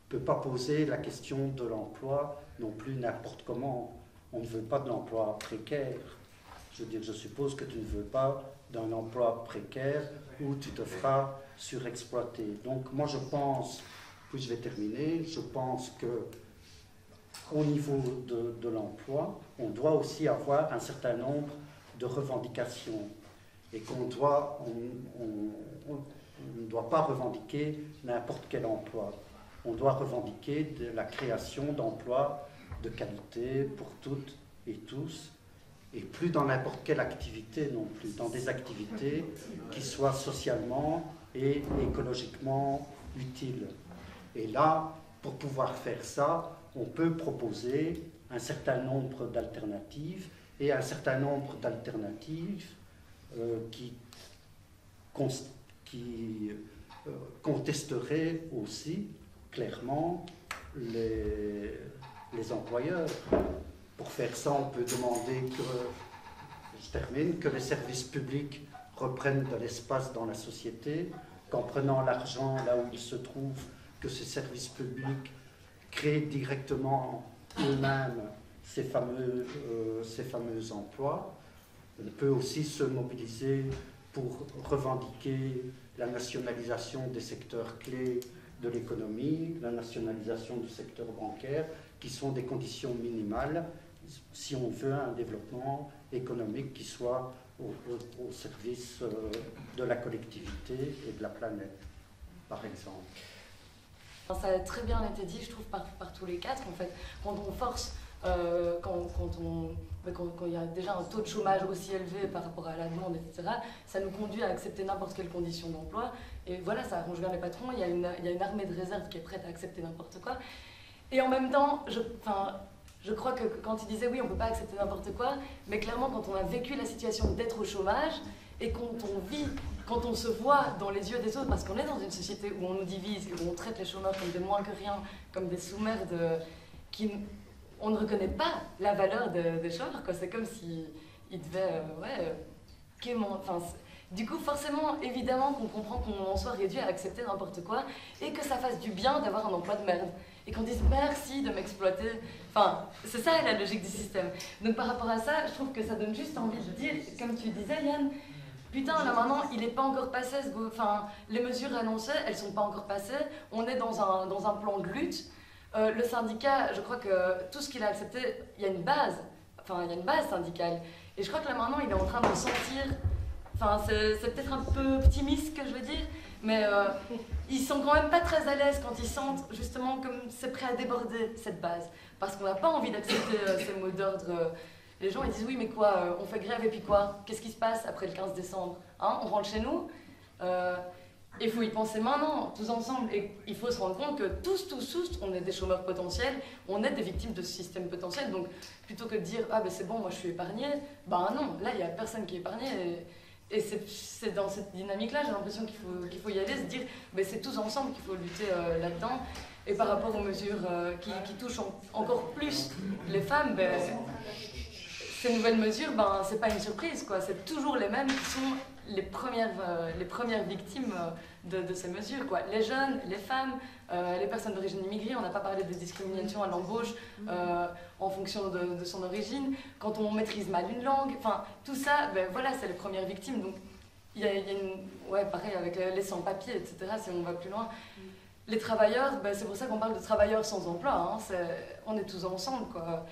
peut pas poser la question de l'emploi non plus n'importe comment. On ne veut pas de l'emploi précaire. Je veux dire, je suppose que tu ne veux pas d'un emploi précaire où tu te feras surexploiter. Donc moi je pense, puis je vais terminer, je pense que au niveau de l'emploi, on doit aussi avoir un certain nombre de revendications et on ne doit pas revendiquer n'importe quel emploi. On doit revendiquer de la création d'emplois de qualité pour toutes et tous, et plus dans n'importe quelle activité non plus, dans des activités qui soient socialement et écologiquement utiles. Et là, pour pouvoir faire ça, on peut proposer un certain nombre d'alternatives, et un certain nombre d'alternatives qui contesteraient aussi clairement les employeurs. Pour faire ça, on peut demander que les services publics reprennent de l'espace dans la société, qu'en prenant l'argent là où il se trouve, que ces services publics créent directement eux-mêmes ces fameux emplois. On peut aussi se mobiliser pour revendiquer la nationalisation des secteurs clés de l'économie, la nationalisation du secteur bancaire, qui sont des conditions minimales si on veut un développement économique qui soit au service de la collectivité et de la planète, par exemple. Ça a très bien été dit, je trouve, par tous les quatre. En fait, quand on force, quand il y a déjà un taux de chômage aussi élevé par rapport à la demande, etc., ça nous conduit à accepter n'importe quelle condition d'emploi. Et voilà, ça arrange bien les patrons. Il y a une armée de réserve qui est prête à accepter n'importe quoi. Et en même temps, je crois que quand tu disais oui, on ne peut pas accepter n'importe quoi, mais clairement, quand on a vécu la situation d'être au chômage, et quand on se voit dans les yeux des autres, parce qu'on est dans une société où on nous divise, où on traite les chômeurs comme des moins que rien, comme des sous-merdes, on ne reconnaît pas la valeur des chômeurs, quoi. C'est comme s'ils devaient... du coup, forcément, évidemment qu'on comprend qu'on en soit réduit à accepter n'importe quoi, et que ça fasse du bien d'avoir un emploi de merde. Et qu'on dise merci de m'exploiter. Enfin, c'est ça la logique du système. Donc par rapport à ça, je trouve que ça donne juste envie de dire, comme tu disais Yann, putain, là maintenant, il n'est pas encore passé, les mesures annoncées, elles ne sont pas encore passées. On est dans un plan de lutte. Le syndicat, je crois que tout ce qu'il a accepté, il y a une base. Enfin, il y a une base syndicale. Et je crois que là maintenant, il est en train de sentir... Enfin, c'est peut-être un peu optimiste ce que je veux dire, mais ils sont quand même pas très à l'aise quand ils sentent justement comme c'est prêt à déborder cette base. Parce qu'on n'a pas envie d'accepter ces mots d'ordre. Les gens ils disent oui mais quoi, on fait grève et puis quoi? Qu'est-ce qui se passe après le 15 décembre hein? On rentre chez nous il faut y penser maintenant, tous ensemble. Et il faut se rendre compte que tous, on est des chômeurs potentiels, on est des victimes de ce système potentiel. Donc plutôt que de dire ah ben c'est bon, moi je suis épargné, ben non, là il n'y a personne qui est épargné. Et c'est dans cette dynamique-là, j'ai l'impression qu'il faut y aller, se dire ben c'est tous ensemble qu'il faut lutter là-dedans. Et par rapport aux mesures qui touchent encore plus les femmes, ben, ces nouvelles mesures, ben, c'est pas une surprise, quoi. C'est toujours les mêmes qui sont les premières victimes de ces mesures, quoi. Les jeunes, les femmes, les personnes d'origine immigrée, on n'a pas parlé de discrimination à l'embauche en fonction de son origine, quand on maîtrise mal une langue, enfin tout ça, ben, voilà, c'est les premières victimes. Donc il y a une... Ouais, pareil avec les sans-papiers, etc., si on va plus loin. Les travailleurs, ben, c'est pour ça qu'on parle de travailleurs sans emploi, hein. On est tous ensemble, quoi,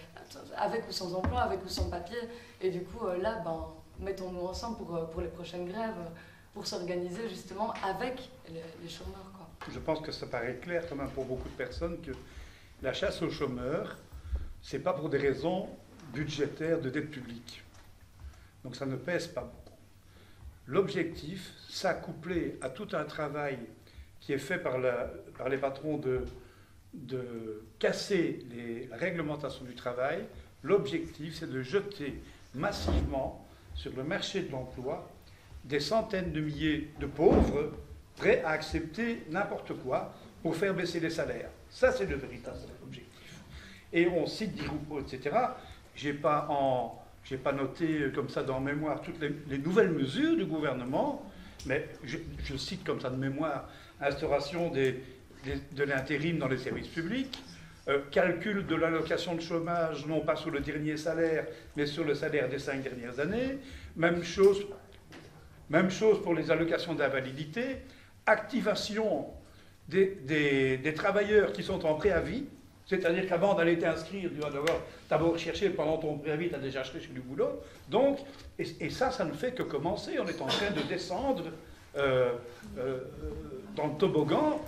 avec ou sans emploi, avec ou sans papier, et du coup là, ben, mettons-nous ensemble pour les prochaines grèves, pour s'organiser justement avec les chômeurs, quoi. Je pense que ça paraît clair quand même pour beaucoup de personnes que la chasse aux chômeurs, c'est pas pour des raisons budgétaires de dette publique. Donc ça ne pèse pas beaucoup. L'objectif, ça couplé à tout un travail qui est fait par les patrons de casser la réglementation du travail, l'objectif, c'est de jeter massivement sur le marché de l'emploi des centaines de milliers de pauvres prêts à accepter n'importe quoi pour faire baisser les salaires. Ça, c'est le véritable objectif. Et on cite Di Rupo, etc. Je n'ai pas noté comme ça dans mémoire toutes les nouvelles mesures du gouvernement, mais je cite comme ça de mémoire instauration de l'intérim dans les services publics, calcul de l'allocation de chômage, non pas sur le dernier salaire, mais sur le salaire des 5 dernières années. Même chose pour les allocations d'invalidité, activation des travailleurs qui sont en préavis, c'est-à-dire qu'avant d'aller t'inscrire, tu vas devoir d'abord chercher pendant ton préavis, tu as déjà acheté chez du boulot. Donc, et ça ne fait que commencer. On est en train de descendre dans le toboggan.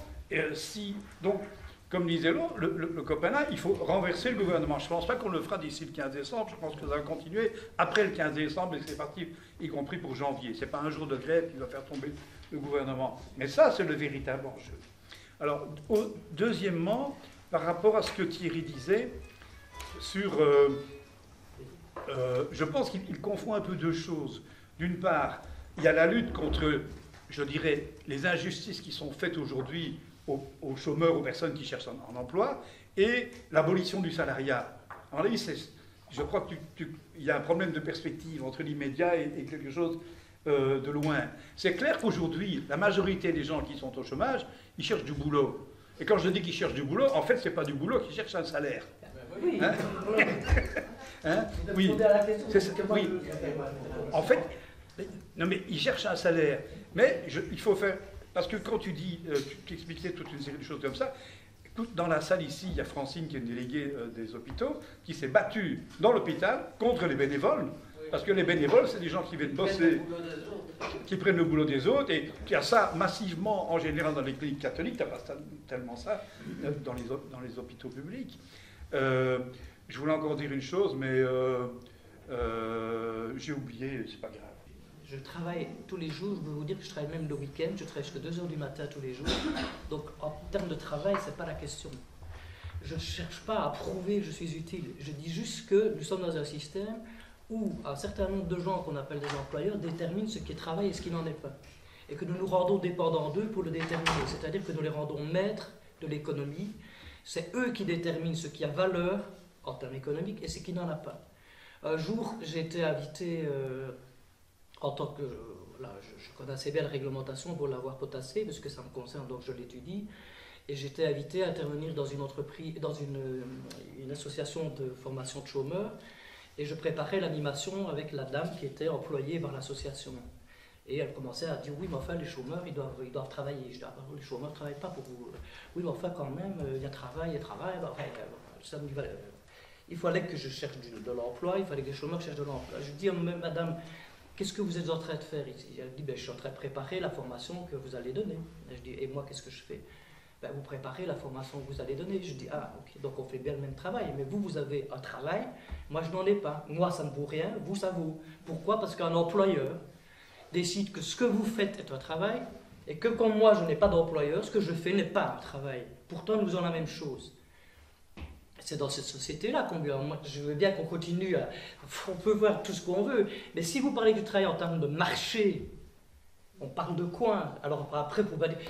Donc, comme disait l'autre, le copain là, il faut renverser le gouvernement. Je ne pense pas qu'on le fera d'ici le 15 décembre. Je pense que ça va continuer après le 15 décembre et c'est parti, y compris pour janvier. Ce n'est pas un jour de grève qui va faire tomber le gouvernement. Mais ça, c'est le véritable enjeu. Alors, deuxièmement, par rapport à ce que Thierry disait sur... je pense qu'il confond un peu deux choses. D'une part, il y a la lutte contre, je dirais, les injustices qui sont faites aujourd'hui aux chômeurs, aux personnes qui cherchent un emploi, et l'abolition du salariat. Alors là, je crois qu'il y a un problème de perspective entre l'immédiat et quelque chose de loin. C'est clair qu'aujourd'hui, la majorité des gens qui sont au chômage, ils cherchent du boulot. Et quand je dis qu'ils cherchent du boulot, en fait, ce n'est pas du boulot, qu'ils cherchent un salaire. Oui. Hein? Hein? Oui. Oui. En fait, non mais ils cherchent un salaire. Mais il faut faire... Parce que quand tu dis, tu expliquais toute une série de choses comme ça, dans la salle ici, il y a Francine qui est une déléguée des hôpitaux, qui s'est battue dans l'hôpital contre les bénévoles. Parce que les bénévoles, c'est des gens qui viennent bosser, qui prennent le boulot des autres, et qui a ça massivement, en général, dans les cliniques catholiques, tu n'as pas tellement ça dans les hôpitaux publics. Je voulais encore dire une chose, mais j'ai oublié, c'est pas grave. Je travaille tous les jours, je peux vous dire que je travaille même le week-end, je travaille jusqu'à 2h du matin tous les jours. Donc en termes de travail, ce n'est pas la question. Je ne cherche pas à prouver que je suis utile. Je dis juste que nous sommes dans un système où un certain nombre de gens qu'on appelle des employeurs déterminent ce qui est travail et ce qui n'en est pas. Et que nous nous rendons dépendants d'eux pour le déterminer. C'est-à-dire que nous les rendons maîtres de l'économie. C'est eux qui déterminent ce qui a valeur en termes économiques et ce qui n'en a pas. Un jour, j'ai été invité... en tant que, là, je connais assez bien la réglementation pour l'avoir potassée, parce que ça me concerne, donc je l'étudie. Et j'étais invité à intervenir dans une entreprise, dans une association de formation de chômeurs, et je préparais l'animation avec la dame qui était employée par l'association. Et elle commençait à dire, oui, mais enfin, les chômeurs, ils doivent travailler. Je dis, ah, les chômeurs ne travaillent pas pour vous. Oui, mais enfin, quand même, il y a travail, il y a travail. Enfin, ça me dit, il fallait que je cherche de l'emploi, il fallait que les chômeurs cherchent de l'emploi. Je dis, madame, qu'est-ce que vous êtes en train de faire ici? Elle dit, ben, je suis en train de préparer la formation que vous allez donner. Et je dis, et moi, qu'est-ce que je fais? Ben, vous préparez la formation que vous allez donner. Je dis, ah, ok, donc on fait bien le même travail. Mais vous avez un travail, moi, je n'en ai pas. Moi, ça ne vaut rien, vous, ça vaut. Pourquoi? Parce qu'un employeur décide que ce que vous faites est un travail, et que comme moi, je n'ai pas d'employeur, ce que je fais n'est pas un travail. Pourtant, nous faisons la même chose. C'est dans cette société-là qu'on vit. Moi, je veux bien qu'on continue on peut voir tout ce qu'on veut, mais si vous parlez du travail en termes de marché, on parle de quoi? Alors après,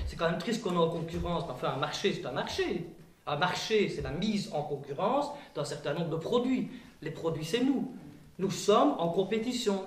c'est quand même triste qu'on est en concurrence. Enfin, un marché, c'est un marché. Un marché, c'est la mise en concurrence d'un certain nombre de produits. Les produits, c'est nous. Nous sommes en compétition.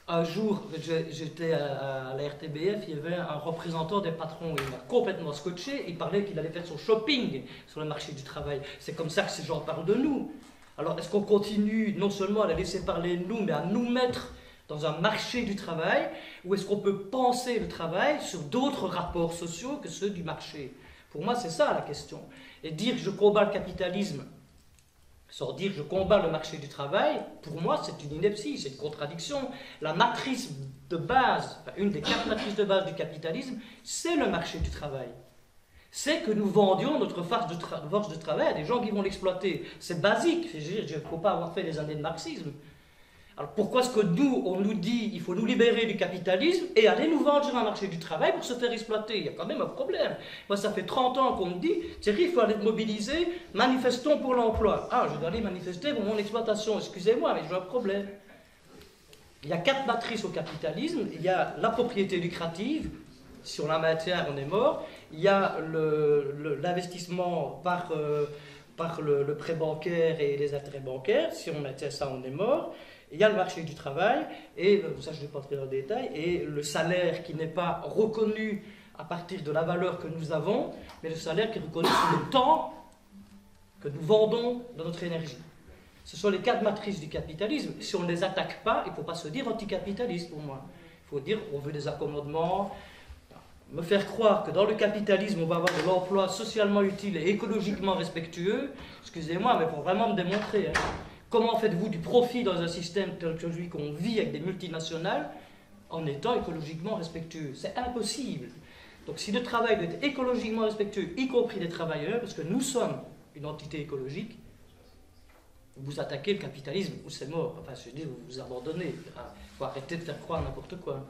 Un jour, j'étais à la RTBF, il y avait un représentant des patrons, il m'a complètement scotché, il parlait qu'il allait faire son shopping sur le marché du travail. C'est comme ça que ces gens parlent de nous. Alors, est-ce qu'on continue non seulement à les laisser parler de nous, mais à nous mettre dans un marché du travail, ou est-ce qu'on peut penser le travail sur d'autres rapports sociaux que ceux du marché? Pour moi, c'est ça la question. Et dire que je combats le capitalisme, sans dire je combats le marché du travail, pour moi c'est une ineptie, c'est une contradiction. La matrice de base, enfin, une des 4 matrices de base du capitalisme, c'est le marché du travail. C'est que nous vendions notre force de travail à des gens qui vont l'exploiter. C'est basique, il ne faut pas avoir fait des années de marxisme. Alors pourquoi est-ce que nous, on nous dit il faut nous libérer du capitalisme et aller nous vendre sur un marché du travail pour se faire exploiter? Il y a quand même un problème. Moi, ça fait 30 ans qu'on me dit, Thierry, il faut aller te mobiliser, manifestons pour l'emploi. Ah, je dois aller manifester pour mon exploitation, excusez-moi, mais j'ai un problème. Il y a 4 matrices au capitalisme. Il y a la propriété lucrative, si on la maintient, on est mort. Il y a l'investissement par le prêt bancaire et les intérêts bancaires, si on maintient ça, on est mort. Il y a le marché du travail, et ça je ne vais pas entrer dans le détail, et le salaire qui n'est pas reconnu à partir de la valeur que nous avons, mais le salaire qui est reconnu sur le temps que nous vendons dans notre énergie. Ce sont les 4 matrices du capitalisme. Si on ne les attaque pas, il ne faut pas se dire anticapitaliste pour moi. Il faut dire qu'on veut des accommodements, me faire croire que dans le capitalisme on va avoir de l'emploi socialement utile et écologiquement respectueux, excusez-moi, mais il faut vraiment me démontrer. Hein. Comment faites-vous du profit dans un système tel que celui qu'on vit avec des multinationales en étant écologiquement respectueux? C'est impossible. Donc si le travail doit être écologiquement respectueux, y compris des travailleurs, parce que nous sommes une entité écologique, vous attaquez le capitalisme ou c'est mort. Enfin, je dis, vous vous abandonnez. Il faut arrêter de faire croire n'importe quoi.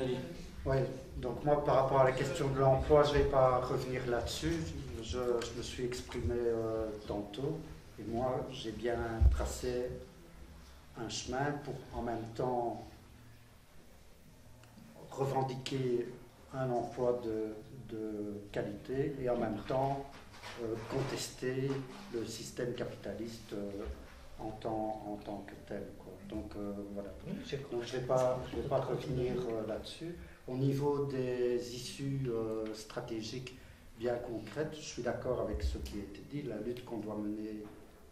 Allez. Oui, donc moi par rapport à la question de l'emploi, je ne vais pas revenir là-dessus. Je me suis exprimé tantôt et moi j'ai bien tracé un chemin pour en même temps revendiquer un emploi de qualité et en même temps contester le système capitaliste en tant que tel, quoi. Donc voilà. Donc je ne vais pas revenir là-dessus. Au niveau des issues stratégiques bien concrètes, je suis d'accord avec ce qui a été dit. La lutte qu'on doit mener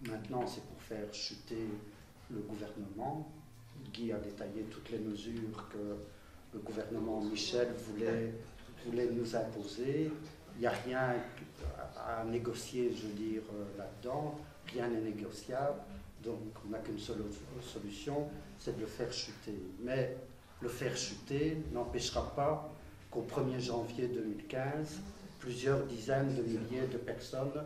maintenant, c'est pour faire chuter le gouvernement. Guy a détaillé toutes les mesures que le gouvernement Michel voulait nous imposer. Il n'y a rien à négocier, je veux dire, là-dedans. Rien n'est négociable. Donc on n'a qu'une seule solution, c'est de le faire chuter. Mais le faire chuter n'empêchera pas qu'au 1er janvier 2015, plusieurs dizaines de milliers de personnes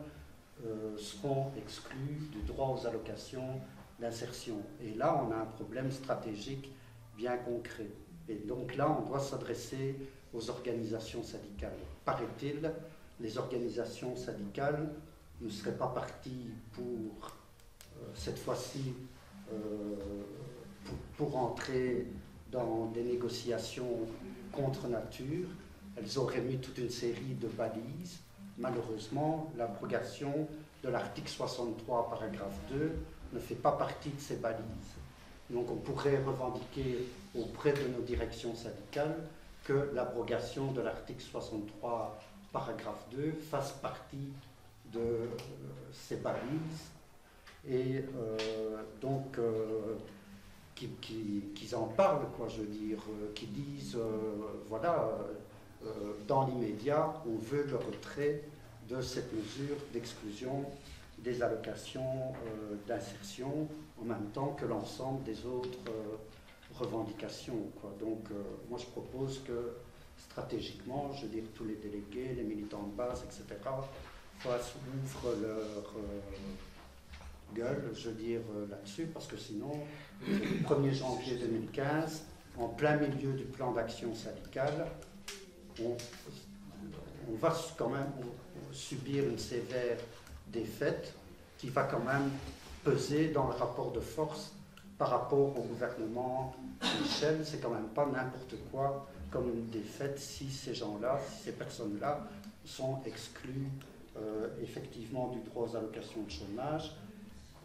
seront exclues du droit aux allocations d'insertion. Et là, on a un problème stratégique bien concret. Et donc là, on doit s'adresser aux organisations syndicales. Paraît-il, les organisations syndicales ne seraient pas parties pour, cette fois-ci, pour entrer dans des négociations contre nature. Elles auraient mis toute une série de balises. Malheureusement, l'abrogation de l'article 63, paragraphe 2, ne fait pas partie de ces balises. Donc on pourrait revendiquer auprès de nos directions syndicales que l'abrogation de l'article 63, paragraphe 2, fasse partie de ces balises. Et donc, qu'ils en parlent, quoi, je veux dire, qu'ils disent, voilà, dans l'immédiat, on veut le retrait de cette mesure d'exclusion des allocations d'insertion, en même temps que l'ensemble des autres revendications, quoi. Donc, moi, je propose que, stratégiquement, je veux dire, tous les délégués, les militants de base, etc., ouvrent leur gueule, je veux dire, là-dessus, parce que sinon, le 1er janvier 2015, en plein milieu du plan d'action syndical, on va quand même subir une sévère défaite qui va quand même peser dans le rapport de force par rapport au gouvernement Michel. C'est quand même pas n'importe quoi comme une défaite si ces gens-là, si ces personnes-là sont exclues effectivement du droit aux allocations de chômage.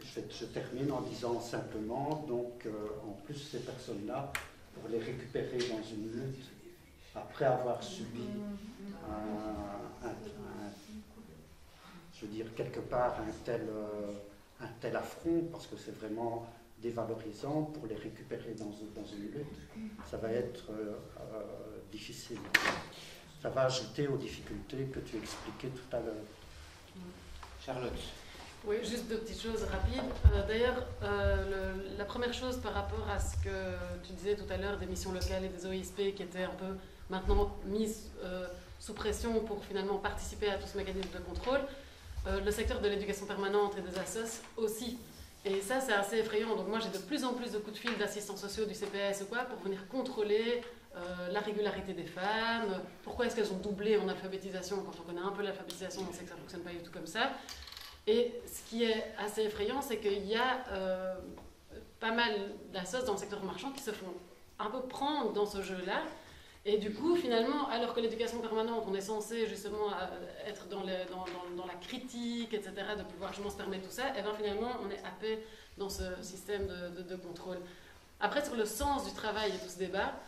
Je termine en disant simplement, donc en plus ces personnes-là, pour les récupérer dans une lutte après avoir subi je veux dire quelque part un tel affront, parce que c'est vraiment dévalorisant, pour les récupérer dans une lutte, ça va être difficile. Ça va ajouter aux difficultés que tu expliquais tout à l'heure. Charlotte. Oui, juste deux petites choses rapides. D'ailleurs, la première chose par rapport à ce que tu disais tout à l'heure des missions locales et des OISP qui étaient un peu maintenant mises sous pression pour finalement participer à tout ce mécanisme de contrôle, le secteur de l'éducation permanente et des assos aussi. Et ça, c'est assez effrayant. Donc moi, j'ai de plus en plus de coups de fil d'assistants sociaux du CPS ou quoi pour venir contrôler la régularité des femmes, pourquoi est-ce qu'elles ont doublé en alphabétisation quand on connaît un peu l'alphabétisation, on sait que ça ne fonctionne pas du tout comme ça. Et ce qui est assez effrayant, c'est qu'il y a pas mal d'assos dans le secteur marchand qui se font un peu prendre dans ce jeu-là. Et du coup, finalement, alors que l'éducation permanente, on est censé justement être dans la critique, etc., de pouvoir justement se permettre tout ça, et bien finalement, on est happé dans ce système de contrôle. Après, sur le sens du travail et tout ce débat,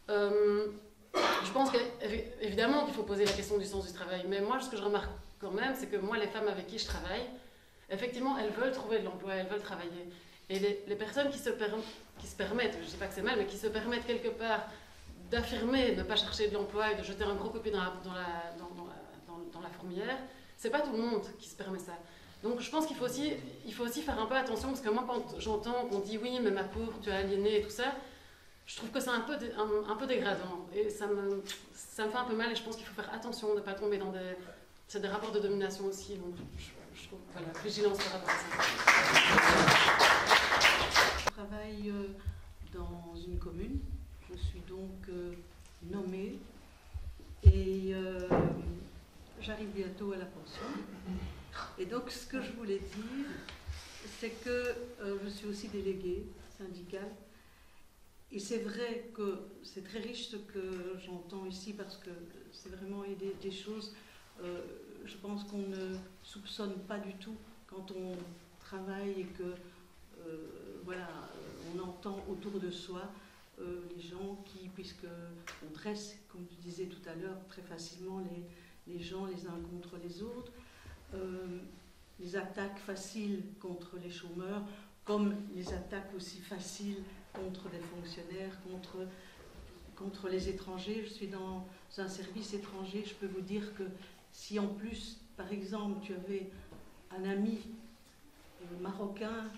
je pense qu'évidemment qu'il faut poser la question du sens du travail, mais moi, ce que je remarque quand même, c'est que moi, les femmes avec qui je travaille, effectivement, elles veulent trouver de l'emploi, elles veulent travailler. Et les personnes qui se permettent, je ne dis pas que c'est mal, mais qui se permettent quelque part d'affirmer ne pas chercher de l'emploi et de jeter un gros copier dans la fourmilière, c'est pas tout le monde qui se permet ça. Donc je pense qu'il faut aussi faire un peu attention, parce que moi quand j'entends qu'on dit oui mais ma pauvre tu es aliénée et tout ça, je trouve que c'est un peu dégradant et ça me fait un peu mal, et je pense qu'il faut faire attention de ne pas tomber dans des rapports de domination aussi, donc je trouve voilà, vigilance par rapport à ça. Je travaille dans une commune. Je suis donc nommée et j'arrive bientôt à la pension. Et donc ce que je voulais dire, c'est que je suis aussi déléguée syndicale. Et c'est vrai que c'est très riche ce que j'entends ici, parce que c'est vraiment des choses, je pense qu'on ne soupçonne pas du tout quand on travaille et que voilà, on entend autour de soi les gens qui, puisqu'on dresse, comme tu disais tout à l'heure, très facilement les gens les uns contre les autres, les attaques faciles contre les chômeurs, comme les attaques aussi faciles contre les fonctionnaires, contre les étrangers. Je suis dans un service étranger, je peux vous dire que si en plus, par exemple, tu avais un ami marocain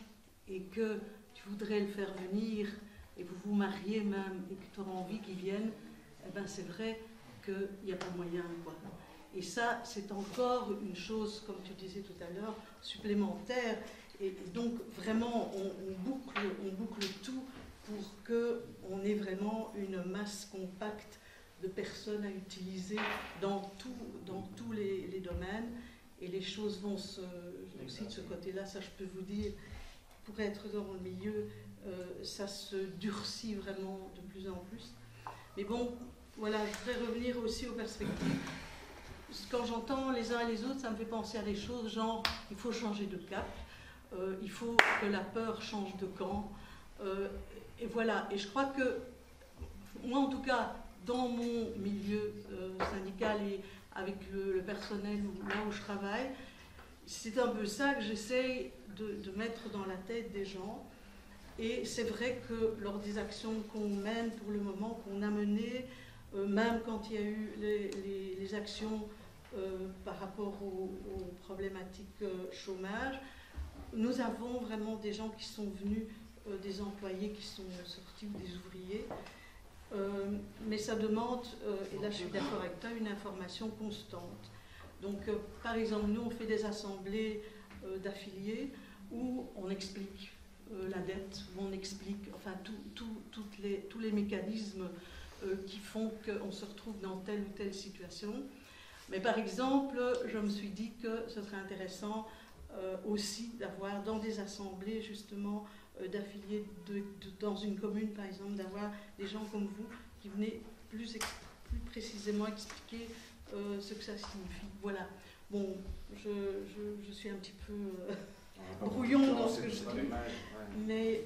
et que tu voudrais le faire venir, et vous vous mariez même, et que tu auras envie qu'il vienne, eh ben c'est vrai qu'il n'y a pas moyen, quoi. Et ça, c'est encore une chose, comme tu disais tout à l'heure, supplémentaire. Et donc, vraiment, on boucle tout pour qu'on ait vraiment une masse compacte de personnes à utiliser dans tous les domaines. Et les choses vont aussi de ce côté-là, ça je peux vous dire, pour être dans le milieu, ça se durcit vraiment de plus en plus. Mais bon, voilà, je voudrais revenir aussi aux perspectives. Quand j'entends les uns et les autres, ça me fait penser à des choses genre, il faut changer de cap, il faut que la peur change de camp, et voilà. Et je crois que, moi en tout cas, dans mon milieu syndical et avec le personnel là où je travaille, c'est un peu ça que j'essaye de mettre dans la tête des gens. Et c'est vrai que lors des actions qu'on mène pour le moment, qu'on a menées, même quand il y a eu les actions par rapport aux problématiques chômage, nous avons vraiment des gens qui sont venus, des employés qui sont sortis ou des ouvriers. Mais ça demande, et là je suis d'accord avec toi, une information constante. Donc par exemple, nous on fait des assemblées d'affiliés où on explique la dette, où on explique enfin, tous les mécanismes qui font qu'on se retrouve dans telle ou telle situation. Mais par exemple, je me suis dit que ce serait intéressant aussi d'avoir dans des assemblées justement d'affiliés dans une commune par exemple, d'avoir des gens comme vous qui venaient plus précisément expliquer ce que ça signifie. Voilà. Bon, je suis un petit peu brouillon dans ce que je dis, mais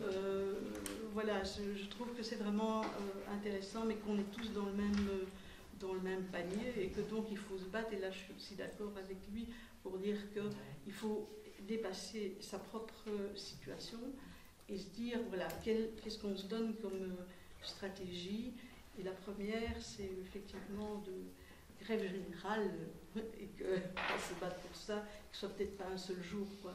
voilà, je trouve que c'est vraiment intéressant, mais qu'on est tous dans le même panier et que donc il faut se battre. Et là, je suis aussi d'accord avec lui pour dire qu'il faut dépasser sa propre situation et se dire, voilà, qu'est-ce qu'on se donne comme stratégie. Et la première, c'est effectivement de grève générale et qu'on se batte pour ça, que ce soit peut-être pas un seul jour, quoi.